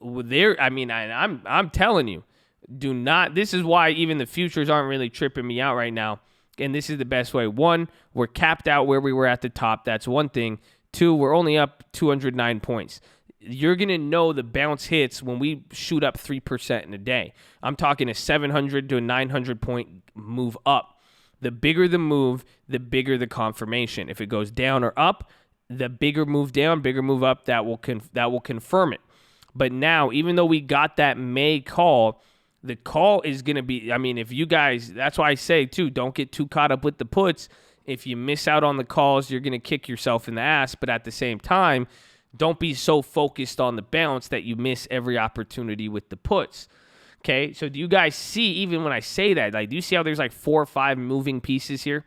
I'm telling you, do not, this is why even the futures aren't really tripping me out right now. And this is the best way. 1, we're capped out where we were at the top. That's one thing. 2, we're only up 209 points. You're going to know the bounce hits when we shoot up 3% in a day. I'm talking a 700 to a 900 point move up. The bigger the move, the bigger the confirmation. If it goes down or up, the bigger move down, bigger move up, that will confirm it. But now, even though we got that May call, the call is going to be, if you guys, that's why I say, too, don't get too caught up with the puts. If you miss out on the calls, you're going to kick yourself in the ass. But at the same time, don't be so focused on the bounce that you miss every opportunity with the puts. Okay, so do you guys see, even when I say that, do you see how there's 4 or 5 moving pieces here?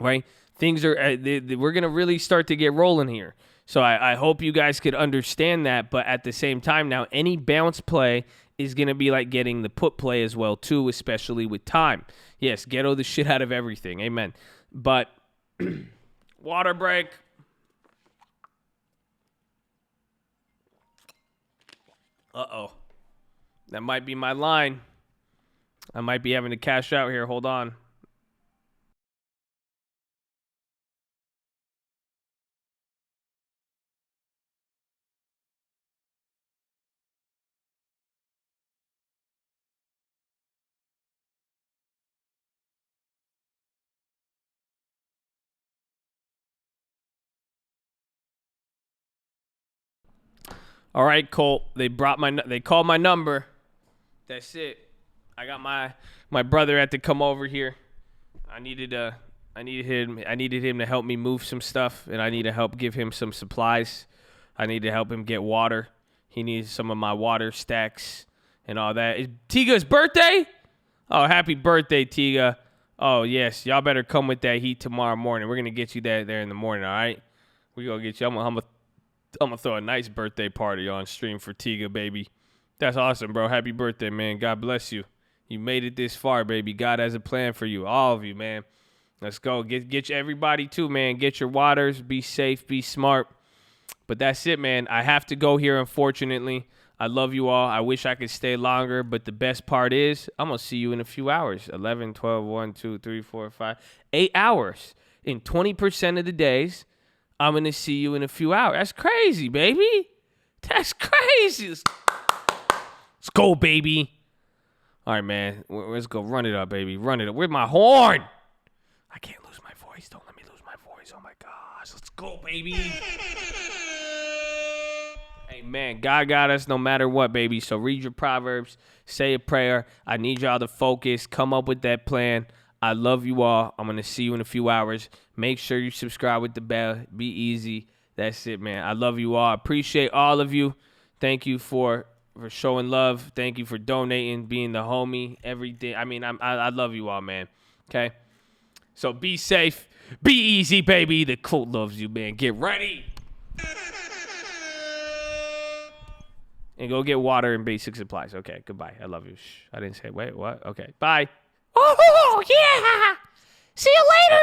Right? Things are, we're going to really start to get rolling here. So I hope you guys could understand that, but at the same time now, any bounce play is going to be like getting the put play as well, too, especially with time. Yes, ghetto the shit out of everything. Amen. But water break. Uh-oh. That might be my line. I might be having to cash out here. Hold on. All right, Colt. They called my number. That's it. I got my brother had to come over here. I needed him to help me move some stuff, and I need to help give him some supplies. I need to help him get water. He needs some of my water stacks and all that. Is Tiga's birthday? Oh, happy birthday, Tiga. Oh, yes. Y'all better come with that heat tomorrow morning. We're going to get you there in the morning, all right? We're going to get you. I'm gonna throw a nice birthday party on stream for Tiga, baby. That's awesome, bro. Happy birthday, man. God bless you. You made it this far, baby. God has a plan for you. All of you, man. Let's go. Get everybody too, man. Get your waters. Be safe. Be smart. But that's it, man. I have to go here, unfortunately. I love you all. I wish I could stay longer, but the best part is I'm going to see you in a few hours. 11, 12, 1, 2, 3, 4, 5, 8 hours. In 20% of the days, I'm going to see you in a few hours. That's crazy, baby. That's crazy. Let's go, baby. All right, man. Let's go. Run it up, baby. Run it up. Where's my horn? I can't lose my voice. Don't let me lose my voice. Oh, my gosh. Let's go, baby. Hey, man. God got us no matter what, baby. So read your Proverbs. Say a prayer. I need y'all to focus. Come up with that plan. I love you all. I'm going to see you in a few hours. Make sure you subscribe with the bell. Be easy. That's it, man. I love you all. I appreciate all of you. Thank you for showing love. Thank you for donating, being the homie, everything. I mean, I love you all, man. Okay? So be safe. Be easy, baby. The cult loves you, man. Get ready. And go get water and basic supplies. Okay, goodbye. I love you. Shh. I didn't say, wait, what? Okay, bye. Oh, yeah. See you later.